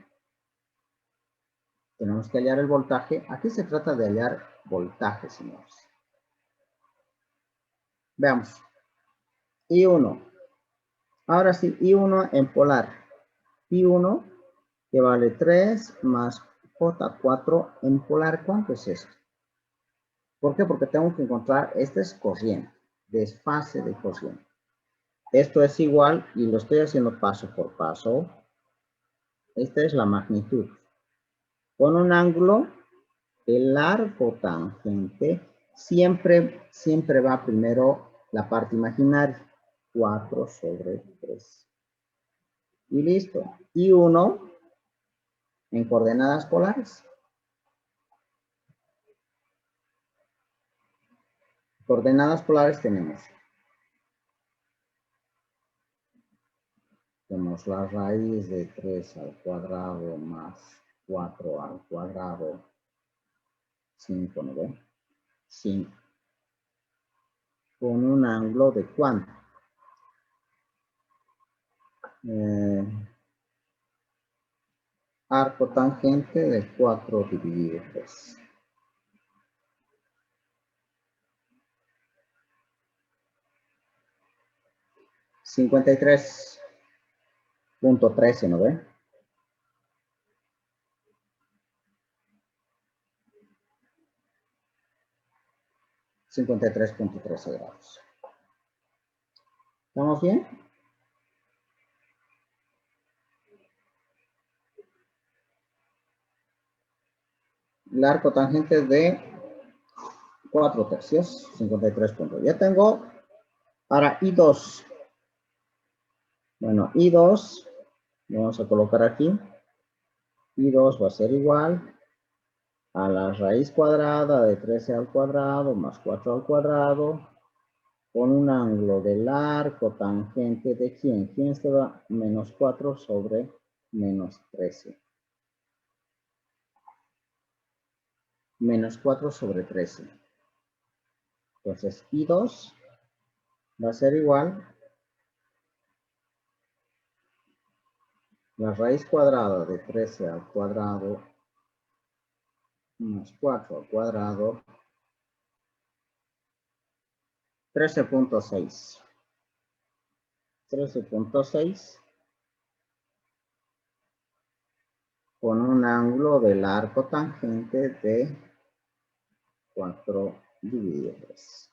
Tenemos que hallar el voltaje. Aquí se trata de hallar voltaje, señores. Veamos. I1. Ahora sí, I1 en polar. I1 que vale 3 más J4 en polar. ¿Cuánto es esto? ¿Por qué? Porque tengo que encontrar, esta es corriente, desfase de corriente. Esto es igual, y lo estoy haciendo paso por paso. Esta es la magnitud. Con un ángulo, el arco tangente siempre va primero la parte imaginaria. 4 sobre 3. Y listo. Y 1 en coordenadas polares. Coordenadas polares tenemos la raíz de 3 al cuadrado más 4 al cuadrado, 5, ¿no ven? 5. Con un ángulo de ¿cuánto? Arco tangente de 4 dividido 3. $53.13, ¿no ve? $53.13. ¿Estamos bien? El arco tangente de 4 tercios, 53 puntos. Ya tengo para I2. Bueno, I2, lo vamos a colocar aquí. I2 va a ser igual a la raíz cuadrada de 13 al cuadrado más 4 al cuadrado con un ángulo del arco tangente de ¿quién? ¿Quién estaba? Menos 4 sobre menos 13. Menos 4 sobre 13. Entonces, I2 va a ser igual la raíz cuadrada de 13 al cuadrado más 4 al cuadrado, 13.6. 13.6 con un ángulo del arco tangente de 4 dividido 3.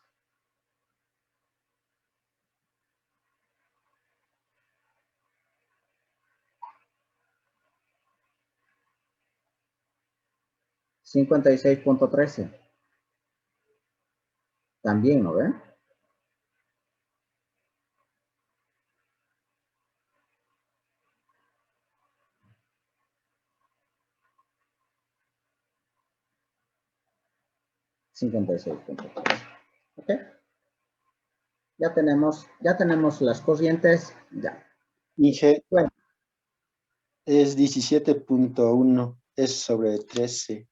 $56.13. También, ¿no ven? $56.13. ¿Ok? Ya tenemos las corrientes, ya. Dije, Bueno, es 17.1, es sobre 13.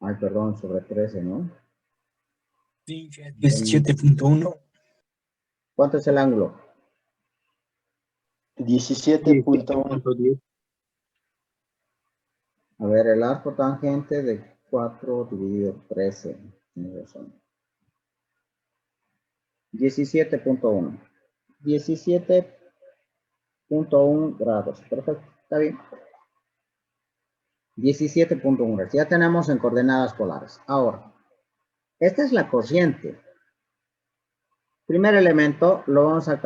ay, perdón, sobre 13, ¿no? 17.1. ¿Cuánto es el ángulo? 17.1. 17.10. A ver, el arco tangente de 4 dividido 13. Tienes razón. 17.1. 17.1 grados. Perfecto, está bien. 17.1 grados. Ya tenemos en coordenadas polares. Ahora, esta es la corriente. Primer elemento lo vamos a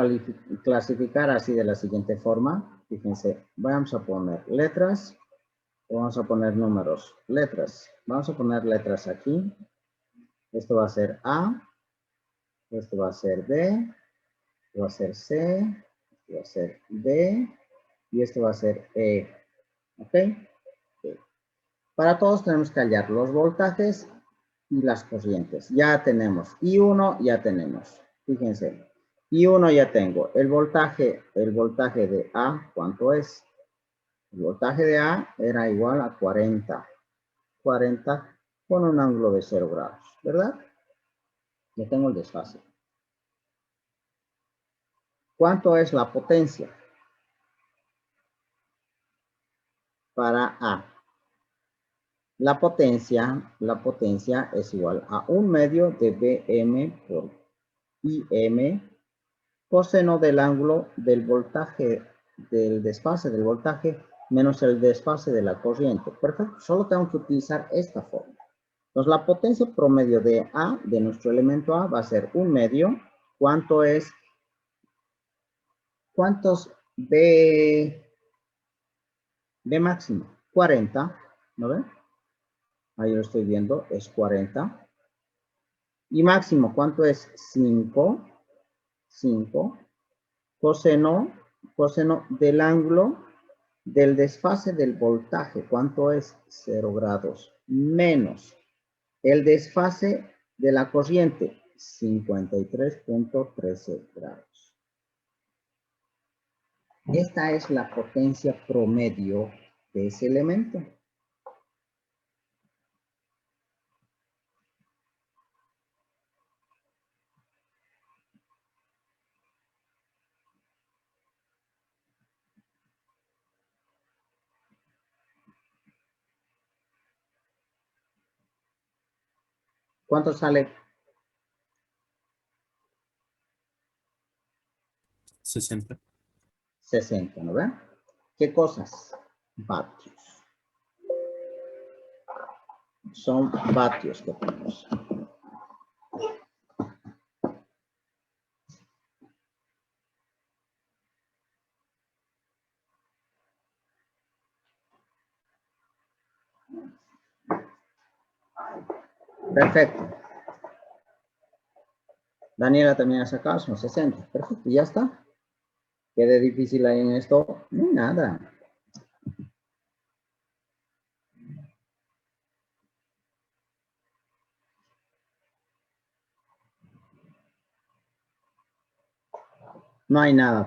clasificar así de la siguiente forma. Fíjense, vamos a poner letras. Vamos a poner números. Letras. Vamos a poner letras aquí. Esto va a ser A. Esto va a ser B. Esto va a ser C. Esto va a ser D. Y esto va a ser E. ¿Ok? Para todos tenemos que hallar los voltajes y las corrientes. Ya tenemos I1, ya tenemos. Fíjense, I1 ya tengo. El voltaje de A, ¿cuánto es? El voltaje de A era igual a 40. 40 con un ángulo de 0 grados, ¿verdad? Ya tengo el desfase. ¿Cuánto es la potencia para A? La potencia es igual a 1/2 de Bm por Im coseno del ángulo del voltaje, del desfase del voltaje, menos el desfase de la corriente. Perfecto, solo tengo que utilizar esta fórmula. Entonces, la potencia promedio de A, de nuestro elemento A, va a ser 1/2. ¿Cuánto es? ¿Cuántos B máximo? 40, ¿no ven? Ahí lo estoy viendo, es 40. Y máximo, ¿cuánto es? 5. 5. Coseno del ángulo del desfase del voltaje. ¿Cuánto es? 0 grados. Menos el desfase de la corriente, 53.13 grados. Esta es la potencia promedio de ese elemento. ¿Cuánto sale? 60. 60, ¿no ven? ¿Qué cosas? Vatios. Son vatios que tenemos. Perfecto. Daniela también ha sacado, son 60. Perfecto, ya está. ¿Qué de difícil hay en esto? No, nada. No hay nada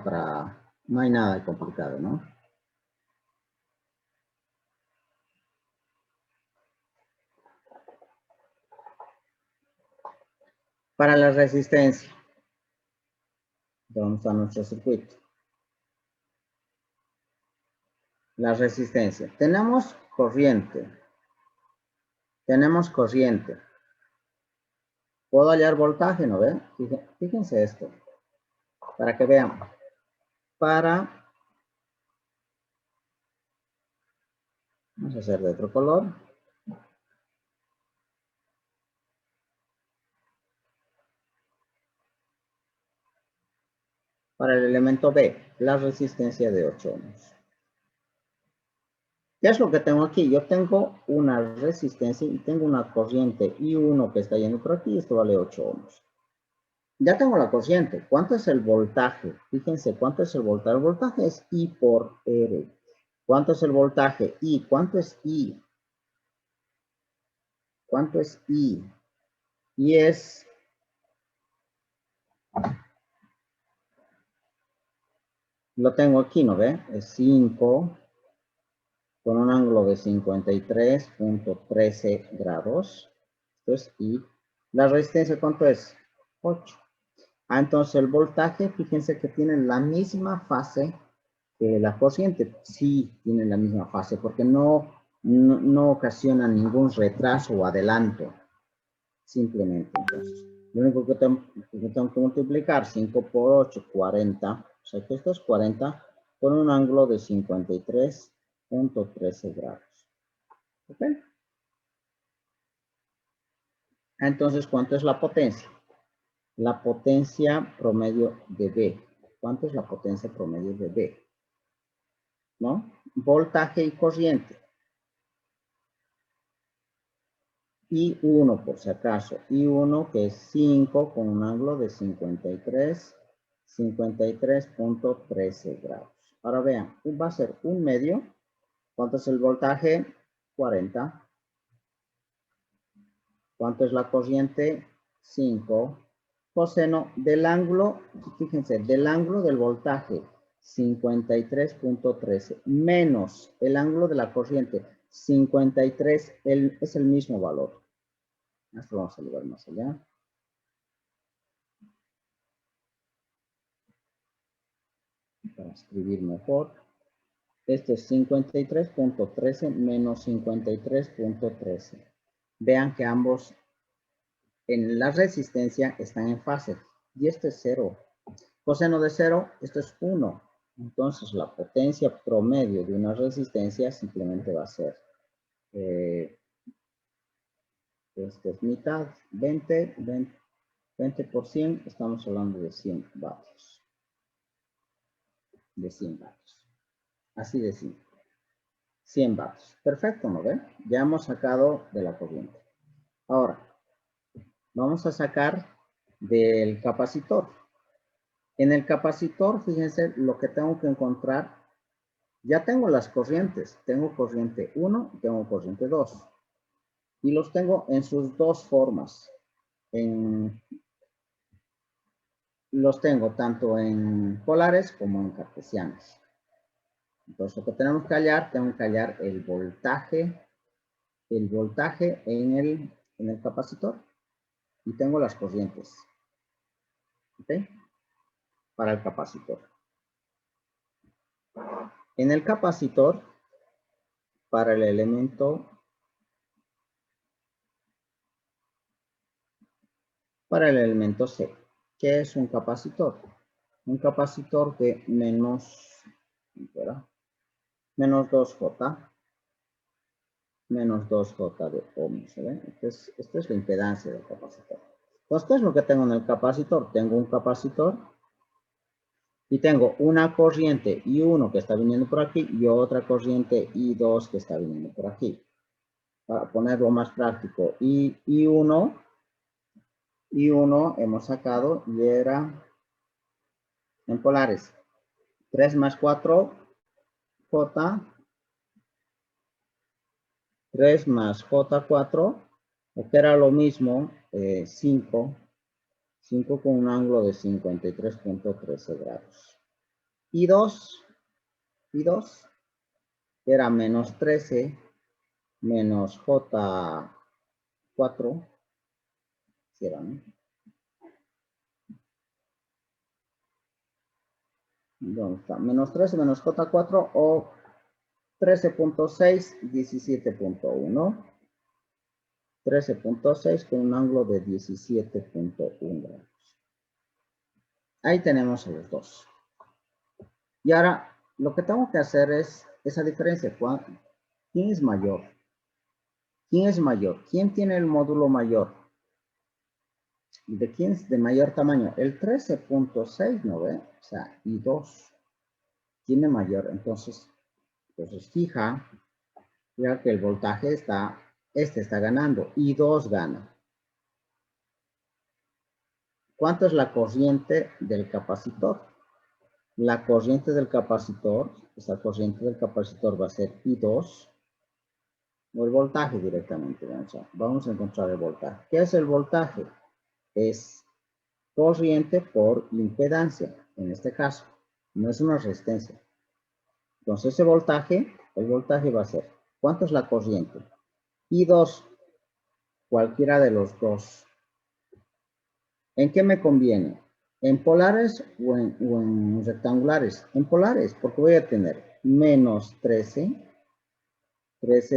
de complicado, ¿no? Para la resistencia. ¿Dónde está nuestro circuito? La resistencia. Tenemos corriente. ¿Puedo hallar voltaje? ¿No ven? Fíjense esto. Para que vean. Vamos a hacer de otro color. Para el elemento B, la resistencia de 8 ohms. ¿Qué es lo que tengo aquí? Yo tengo una resistencia y tengo una corriente I1 que está yendo por aquí. Esto vale 8 ohms. Ya tengo la corriente. ¿Cuánto es el voltaje? Fíjense, ¿cuánto es el voltaje? El voltaje es I por R. ¿Cuánto es el voltaje? I. ¿Cuánto es I? ¿Cuánto es I? Y es... Lo tengo aquí, ¿no ve? Es 5 con un ángulo de 53.13 grados. Esto es I. ¿La resistencia cuánto es? 8. Entonces el voltaje, fíjense que tiene la misma fase que la corriente. Sí, tiene la misma fase porque no ocasiona ningún retraso o adelanto. Simplemente, entonces. Lo único que tengo que multiplicar 5 por 8, 40. O sea que esto es 40 con un ángulo de 53.13 grados. ¿Ok? Entonces, ¿cuánto es la potencia? La potencia promedio de B. ¿Cuánto es la potencia promedio de B? ¿No? Voltaje y corriente. I1 por si acaso. I1 que es 5 con un ángulo de 53.13 grados. Ahora vean, va a ser 1/2. ¿Cuánto es el voltaje? 40. ¿Cuánto es la corriente? 5. Coseno del ángulo, fíjense, del ángulo del voltaje 53.13 menos el ángulo de la corriente 53 es el mismo valor. Esto vamos a llevar más allá. Para escribir mejor. Este es 53.13 menos 53.13. Vean que ambos en la resistencia están en fase. Y este es 0. Coseno de 0, esto es 1. Entonces la potencia promedio de una resistencia simplemente va a ser, este es mitad, 20%, estamos hablando de 100 vatios. De 100 vatios. Así de simple. 100 vatios. Perfecto, ¿no ven? Ya hemos sacado de la corriente. Ahora, vamos a sacar del capacitor. En el capacitor, fíjense lo que tengo que encontrar. Ya tengo las corrientes. Tengo corriente 1 y tengo corriente 2. Y los tengo en sus dos formas. Los tengo tanto en polares como en cartesianas. Entonces, lo que tengo que hallar el voltaje en el capacitor. Y tengo las corrientes. ¿Ok? Para el capacitor. En el capacitor, para el elemento C. ¿Qué es un capacitor? Un capacitor de menos 2J. Menos 2J de ohms. Esta es la impedancia del capacitor. Entonces, ¿qué es lo que tengo en el capacitor? Tengo un capacitor y tengo una corriente I1 que está viniendo por aquí y otra corriente I2 que está viniendo por aquí. Para ponerlo más práctico, I1 hemos sacado y era en polares 3 más 4 J, 3 más J4, o que era lo mismo, 5 con un ángulo de 53.13 grados. Y 2 era menos 13 menos J4, ¿sí era, no? ¿Dónde está? Menos 13 menos J4 o 13.6, 17.1. 13.6 con un ángulo de 17.1 grados. Ahí tenemos a los dos. Y ahora lo que tengo que hacer es esa diferencia. ¿Quién es mayor? ¿Quién es mayor? ¿Quién tiene el módulo mayor? ¿De quién es de mayor tamaño? El 13.6, ¿no ve? O sea, I2 tiene mayor. Entonces fija que el voltaje está ganando. I2 gana. ¿Cuánto es la corriente del capacitor? La corriente del capacitor, esa corriente del capacitor va a ser I2, o el voltaje directamente. Vamos a encontrar el voltaje. ¿Qué es el voltaje? Es corriente por impedancia, en este caso. No es una resistencia. Entonces el voltaje va a ser, ¿cuánto es la corriente? I2, cualquiera de los dos. ¿En qué me conviene? ¿En polares o en rectangulares? En polares, porque voy a tener menos 13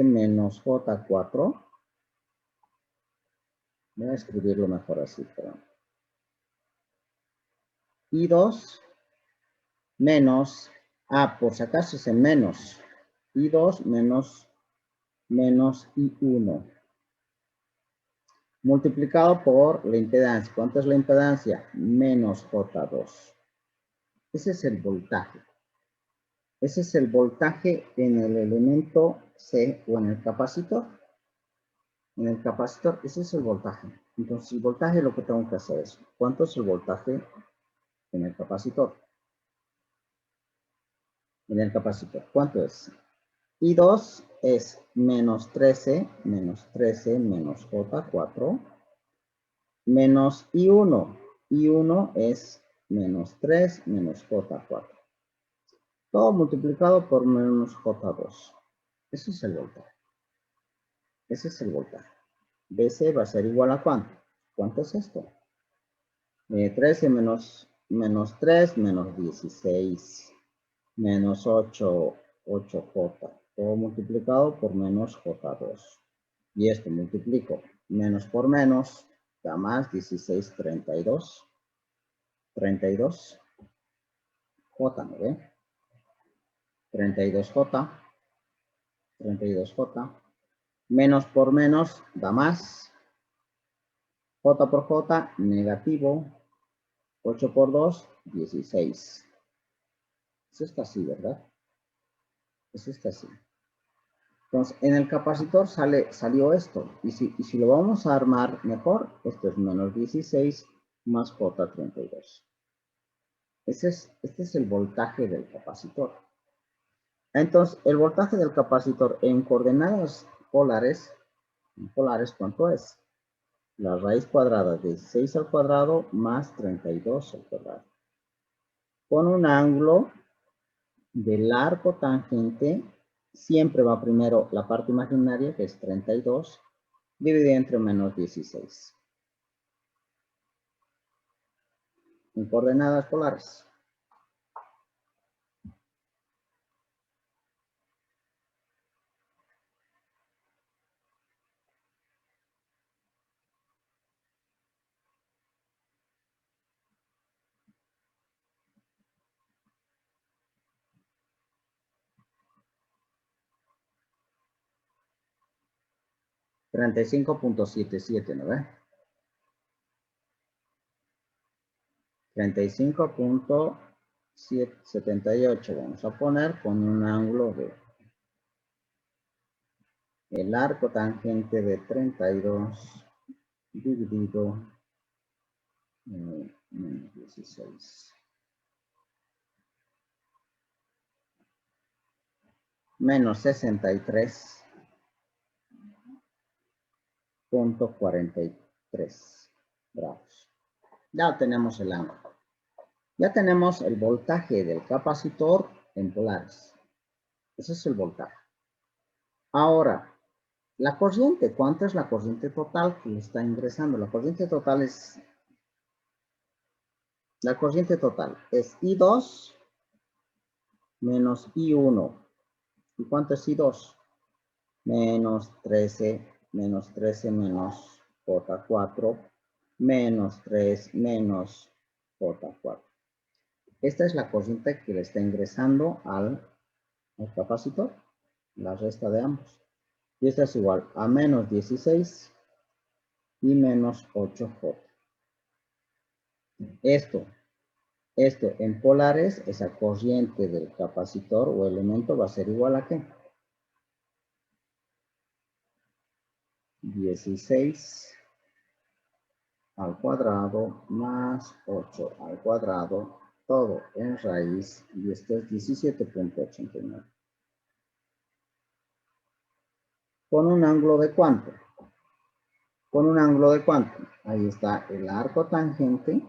menos J4. Voy a escribirlo mejor así, pero I2 menos, por si acaso es en menos, I2 menos I1. Multiplicado por la impedancia. ¿Cuánto es la impedancia? Menos J2. Ese es el voltaje. Ese es el voltaje en el elemento C o en el capacitor. En el capacitor, ese es el voltaje. Entonces, el voltaje lo que tengo que hacer es, ¿cuánto es el voltaje en el capacitor? En el capacitor, ¿cuánto es? I2 es menos 13 menos J4 menos I1. I1 es menos 3 menos J4. Todo multiplicado por menos J2. Ese es el voltaje. Ese es el voltaje. BC va a ser igual a ¿cuánto? ¿Cuánto es esto? 13 menos 3 menos 16 menos 8, 8J. Todo multiplicado por menos J2. Y esto multiplico menos por menos, da más 16, 32. 32. J, ¿no ve? 32J. 32J. Menos por menos da más. J por J, negativo. 8 por 2, 16. Eso está así, ¿verdad? Eso está así. Entonces, en el capacitor salió esto. Y si lo vamos a armar mejor, esto es menos 16 más J32. Este es el voltaje del capacitor. Entonces, el voltaje del capacitor en coordenadas polares, ¿cuánto es? La raíz cuadrada de 6 al cuadrado más 32 al cuadrado. Con un ángulo del arco tangente, siempre va primero la parte imaginaria, que es 32, dividida entre menos 16. En coordenadas polares. $35.77, ¿no ve? 35.78 vamos a poner con un ángulo de el arco tangente de 32 dividido menos 16. Menos 63.43 grados. Ya tenemos el ángulo. Ya tenemos el voltaje del capacitor en polares. Ese es el voltaje. Ahora, la corriente, ¿cuánto es la corriente total que le está ingresando? La corriente total es I2 menos I1. ¿Y cuánto es I2? Menos 13 menos J4 menos 3 menos J4. Esta es la corriente que le está ingresando al capacitor, la resta de ambos. Y esta es igual a menos 16 y menos 8J. Esto en polares, esa corriente del capacitor o elemento va a ser igual a ¿qué? 16 al cuadrado más 8 al cuadrado, todo en raíz, y esto es 17.89. ¿Con un ángulo de cuánto? ¿Con un ángulo de cuánto? Ahí está el arco tangente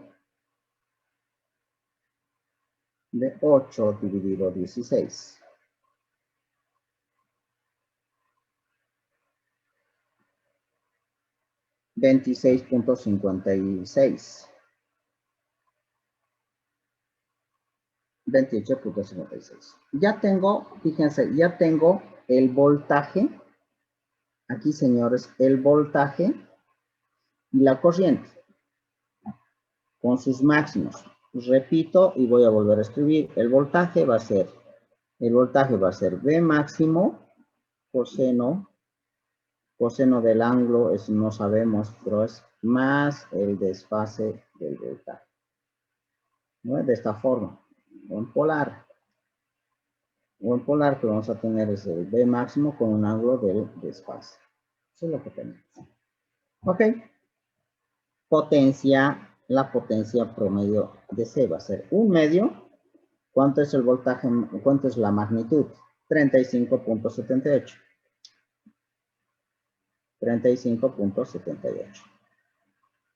de 8 dividido 16. 26.56. 28.56. Ya tengo, fíjense, ya tengo el voltaje. Aquí, señores, el voltaje y la corriente con sus máximos. Repito y voy a volver a escribir. El voltaje va a ser B máximo coseno del ángulo, es, no sabemos, pero es más el desfase del voltaje. ¿No? De esta forma. O en polar que vamos a tener es el B máximo con un ángulo del desfase. Eso es lo que tenemos. Ok. La potencia promedio de C va a ser 1 medio. ¿Cuánto es el voltaje? ¿Cuánto es la magnitud? 35.78. 35.78.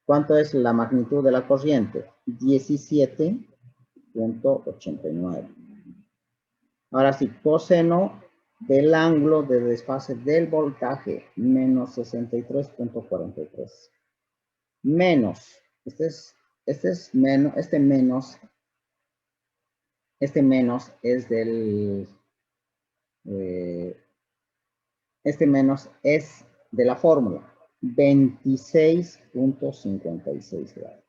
¿Cuánto es la magnitud de la corriente? 17.89. Ahora sí, coseno del ángulo de desfase del voltaje, menos 63.43. Menos, este menos es del, este menos es de la fórmula, 26.56 grados.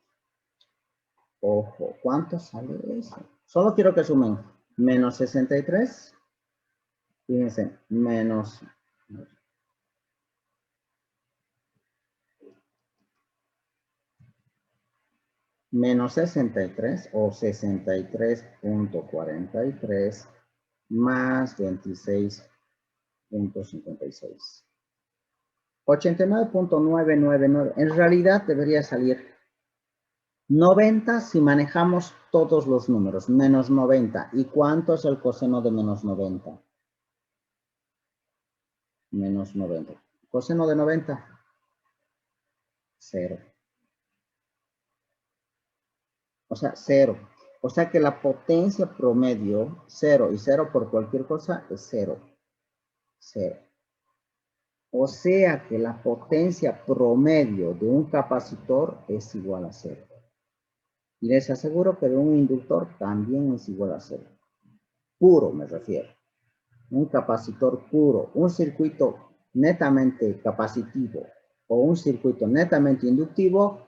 Ojo, ¿cuánto sale eso? Solo quiero que sumen menos 63. Fíjense, menos menos 63 o 63.43 más 26.56. 89.999. En realidad debería salir 90 si manejamos todos los números, menos 90. ¿Y cuánto es el coseno de menos 90? Menos 90. Coseno de 90. 0. O sea, 0. O sea que la potencia promedio, 0 y 0 por cualquier cosa es 0. 0. O sea que la potencia promedio de un capacitor es igual a 0. Y les aseguro que de un inductor también es igual a 0. Puro me refiero. Un capacitor puro, un circuito netamente capacitivo o un circuito netamente inductivo,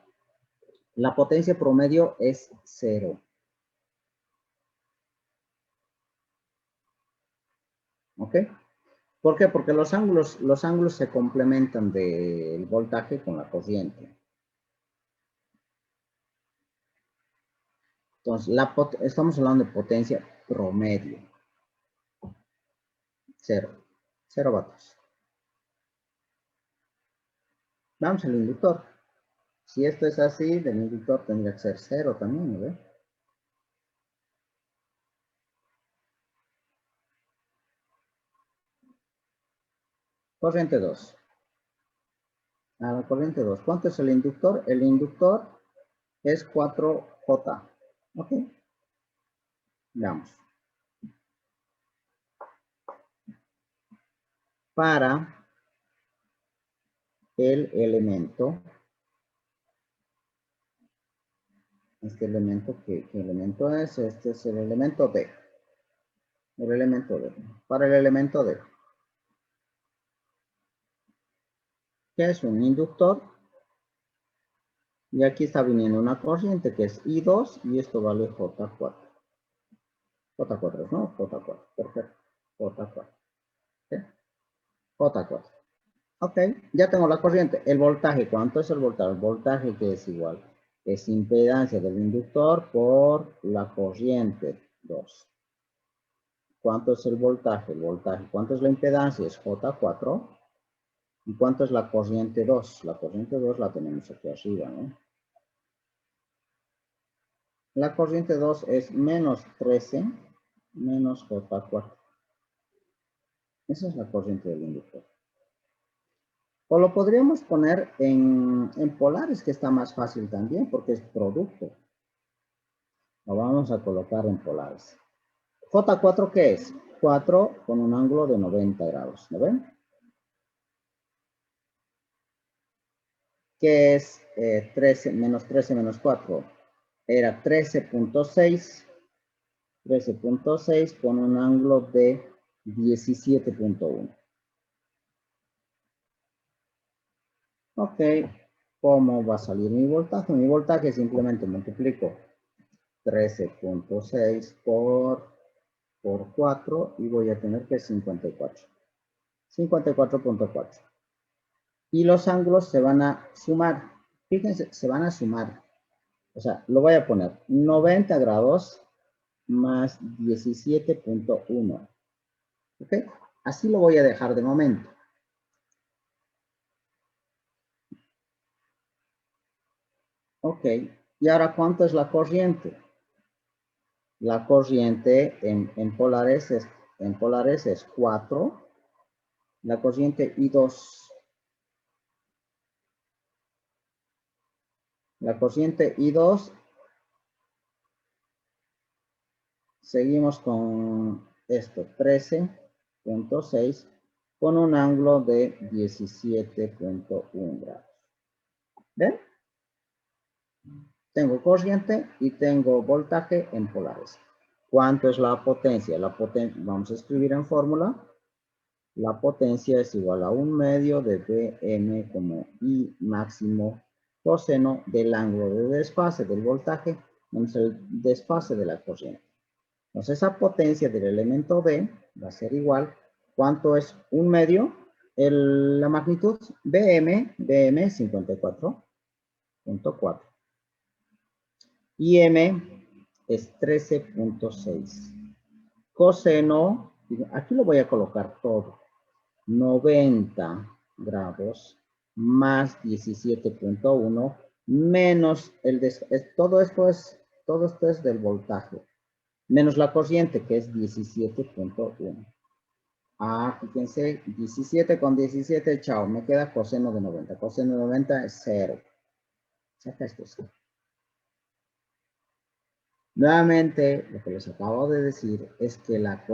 la potencia promedio es 0. ¿Ok? ¿Por qué? Porque los ángulos se complementan del voltaje con la corriente. Entonces, estamos hablando de potencia promedio. 0. 0 vatios. Vamos al inductor. Si esto es así, del inductor tendría que ser 0 también, ¿no? Corriente 2. A la corriente 2. ¿Cuánto es el inductor? El inductor es 4J. ¿Ok? Veamos. Para el elemento, este elemento, ¿qué elemento es? Este es el elemento D. El elemento D. Para el elemento D. ¿Qué es un inductor? Y aquí está viniendo una corriente que es I2 y esto vale J4. J4, ¿no? J4, perfecto. J4. ¿Sí? J4. Ok, ya tengo la corriente. El voltaje, ¿cuánto es el voltaje? El voltaje que es igual. Es impedancia del inductor por la corriente 2. ¿Cuánto es el voltaje? El voltaje, ¿cuánto es la impedancia? Es J4. ¿Y cuánto es la corriente 2? La corriente 2 la tenemos aquí arriba, ¿no? La corriente 2 es menos 13 menos J4. Esa es la corriente del inductor. O lo podríamos poner en polares, que está más fácil también, porque es producto. Lo vamos a colocar en polares. J4, ¿qué es? 4 con un ángulo de 90 grados, ¿no ven? ¿Qué es 13 menos 4? Era 13.6. 13.6 con un ángulo de 17.1. Ok, ¿cómo va a salir mi voltaje? Mi voltaje simplemente multiplico 13.6 por 4 y voy a tener que 54. 54.4. Y los ángulos se van a sumar. Fíjense, se van a sumar. O sea, lo voy a poner 90 grados más 17.1. ¿Ok? Así lo voy a dejar de momento. Ok, y ahora, ¿cuánto es la corriente? La corriente en polares es 4. La corriente I2. La corriente I2, seguimos con esto 13.6 con un ángulo de 17.1 grados. ¿Ven? Tengo corriente y tengo voltaje en polares. ¿Cuánto es la potencia? Vamos a escribir en fórmula. La potencia es igual a 1/2 de Vm como I máximo coseno del ángulo de desfase del voltaje menos el desfase de la corriente. Entonces, esa potencia del elemento D va a ser igual. ¿Cuánto es 1/2? La magnitud Vm 54.4. Y M es 13.6. Coseno, aquí lo voy a colocar todo. 90 grados más 17.1 menos todo esto es del voltaje, menos la corriente que es 17.1. Ah, fíjense, 17 con 17, chao, me queda coseno de 90. Coseno de 90 es 0. Saca esto 0. Nuevamente, lo que les acabo de decir es que la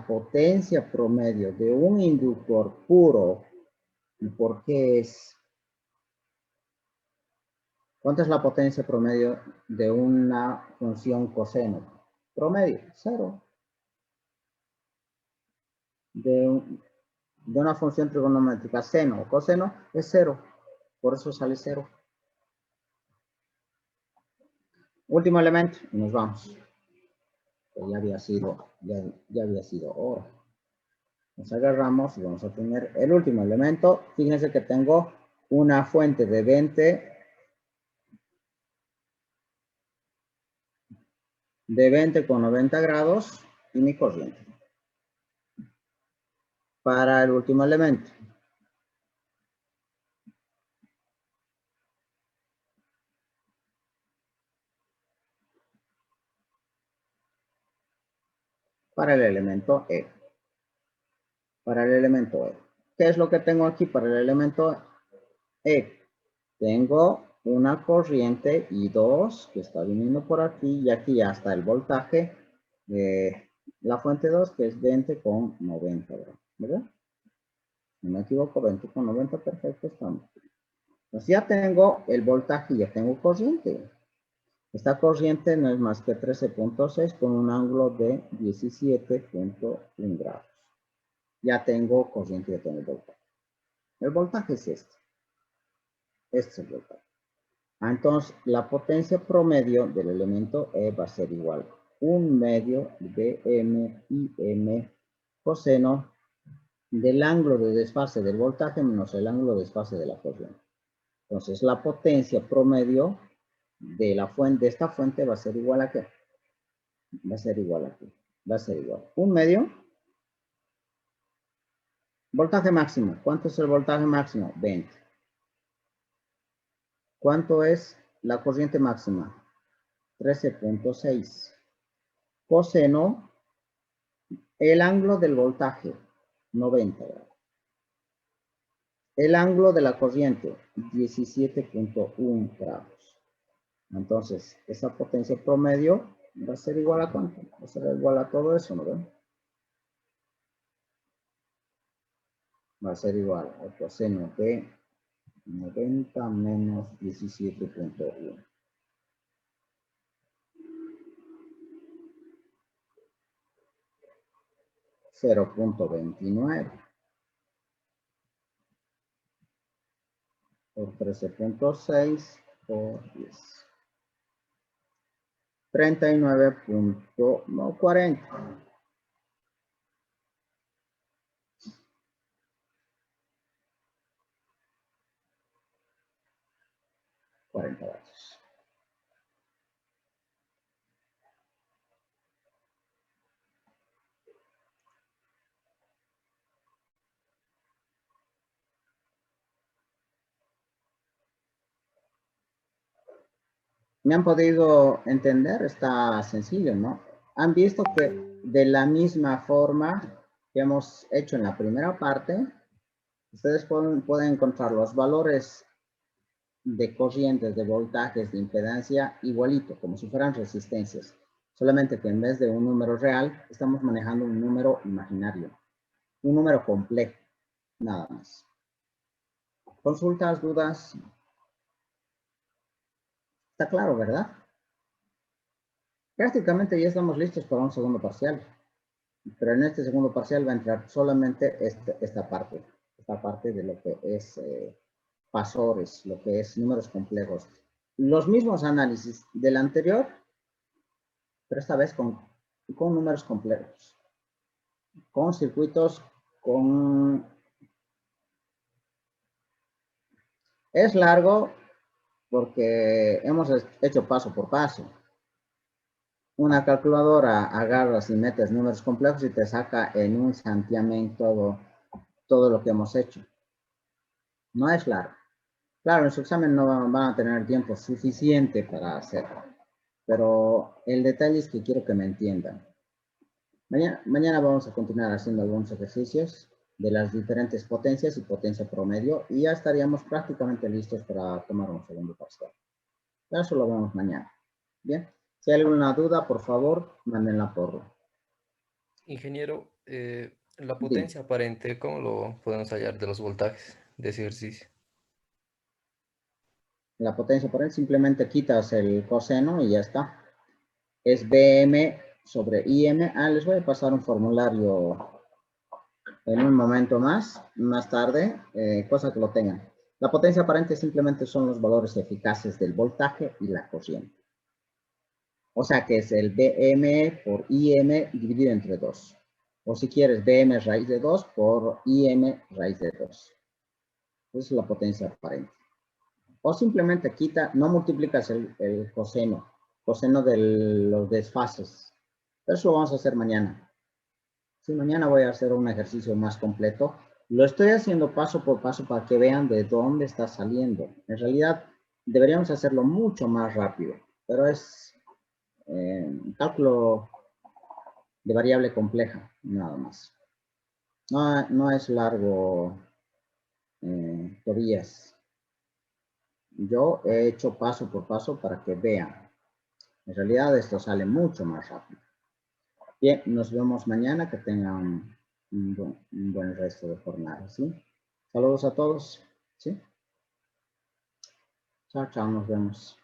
potencia promedio de un inductor puro, ¿y por qué es? ¿Cuánto es la potencia promedio de una función coseno? Promedio, 0. De una función trigonométrica seno o coseno es 0. Por eso sale 0. Último elemento y nos vamos. Ya había sido hora. Nos agarramos y vamos a tener el último elemento. Fíjense que tengo una fuente de 20 con 90 grados y mi corriente. Para el último elemento. Para el elemento E. Para el elemento E. ¿Qué es lo que tengo aquí para el elemento E? Tengo una corriente I2 que está viniendo por aquí y aquí ya está el voltaje de la fuente 2 que es 20 con 90 grados, ¿verdad? No me equivoco, 20 con 90, perfecto, estamos. Entonces ya tengo el voltaje y ya tengo corriente. Esta corriente no es más que 13.6 con un ángulo de 17.1 grados. Ya tengo corriente y ya tengo voltaje. El voltaje es este. Este es el voltaje. Entonces, la potencia promedio del elemento E va a ser igual a 1/2 de Vm coseno del ángulo de desfase del voltaje menos el ángulo de desfase de la corriente. Entonces, la potencia promedio de esta fuente va a ser igual a ¿qué? Va a ser igual a ¿qué? Va a ser igual. 1/2. Voltaje máximo. ¿Cuánto es el voltaje máximo? 20. ¿Cuánto es la corriente máxima? 13.6. Coseno, el ángulo del voltaje, 90 grados. El ángulo de la corriente, 17.1 grados. Entonces, esa potencia promedio va a ser igual a ¿cuánto? Va a ser igual a todo eso, ¿no ven? Va a ser igual al coseno de 90 menos 17.1. 0.29 por 13.6 por 10. 39.40. 40 vatios. ¿Me han podido entender? Está sencillo, ¿no? Han visto que de la misma forma que hemos hecho en la primera parte, ustedes pueden encontrar los valores de corrientes, de voltajes, de impedancia, igualito, como si fueran resistencias. Solamente que en vez de un número real, estamos manejando un número imaginario. Un número complejo, nada más. ¿Consultas, dudas? Está claro, ¿verdad? Prácticamente ya estamos listos para un segundo parcial. Pero en este segundo parcial va a entrar solamente esta parte de lo que es pasores, lo que es números complejos. Los mismos análisis del anterior, pero esta vez con números complejos, con circuitos, con... Es largo porque hemos hecho paso por paso. Una calculadora agarras y metes números complejos y te saca en un santiamén todo lo que hemos hecho. No es largo. Claro, en su examen no van a tener tiempo suficiente para hacerlo, pero el detalle es que quiero que me entiendan. Mañana vamos a continuar haciendo algunos ejercicios de las diferentes potencias y potencia promedio y ya estaríamos prácticamente listos para tomar un segundo parcial. Eso lo vemos mañana. Bien, si hay alguna duda, por favor, mándenla por... Ingeniero, la Dime. potencia aparente, ¿cómo lo podemos hallar de los voltajes de ese ejercicio? La potencia por él simplemente quitas el coseno y ya está. Es Bm sobre Im. Les voy a pasar un formulario en un momento más tarde, cosa que lo tengan. La potencia aparente simplemente son los valores eficaces del voltaje y la corriente. O sea que es el Bm por Im dividido entre 2. O si quieres, Bm raíz de 2 por Im raíz de 2. Esa es la potencia aparente. O simplemente no multiplicas el coseno de los desfases. Eso lo vamos a hacer mañana. Sí, mañana voy a hacer un ejercicio más completo. Lo estoy haciendo paso por paso para que vean de dónde está saliendo. En realidad, deberíamos hacerlo mucho más rápido, pero es un cálculo de variable compleja, nada más. No es largo, Tobías. Yo he hecho paso por paso para que vean. En realidad esto sale mucho más rápido. Bien, nos vemos mañana. Que tengan un buen resto de jornada, ¿sí? Saludos a todos, ¿sí? Chao, chao, nos vemos.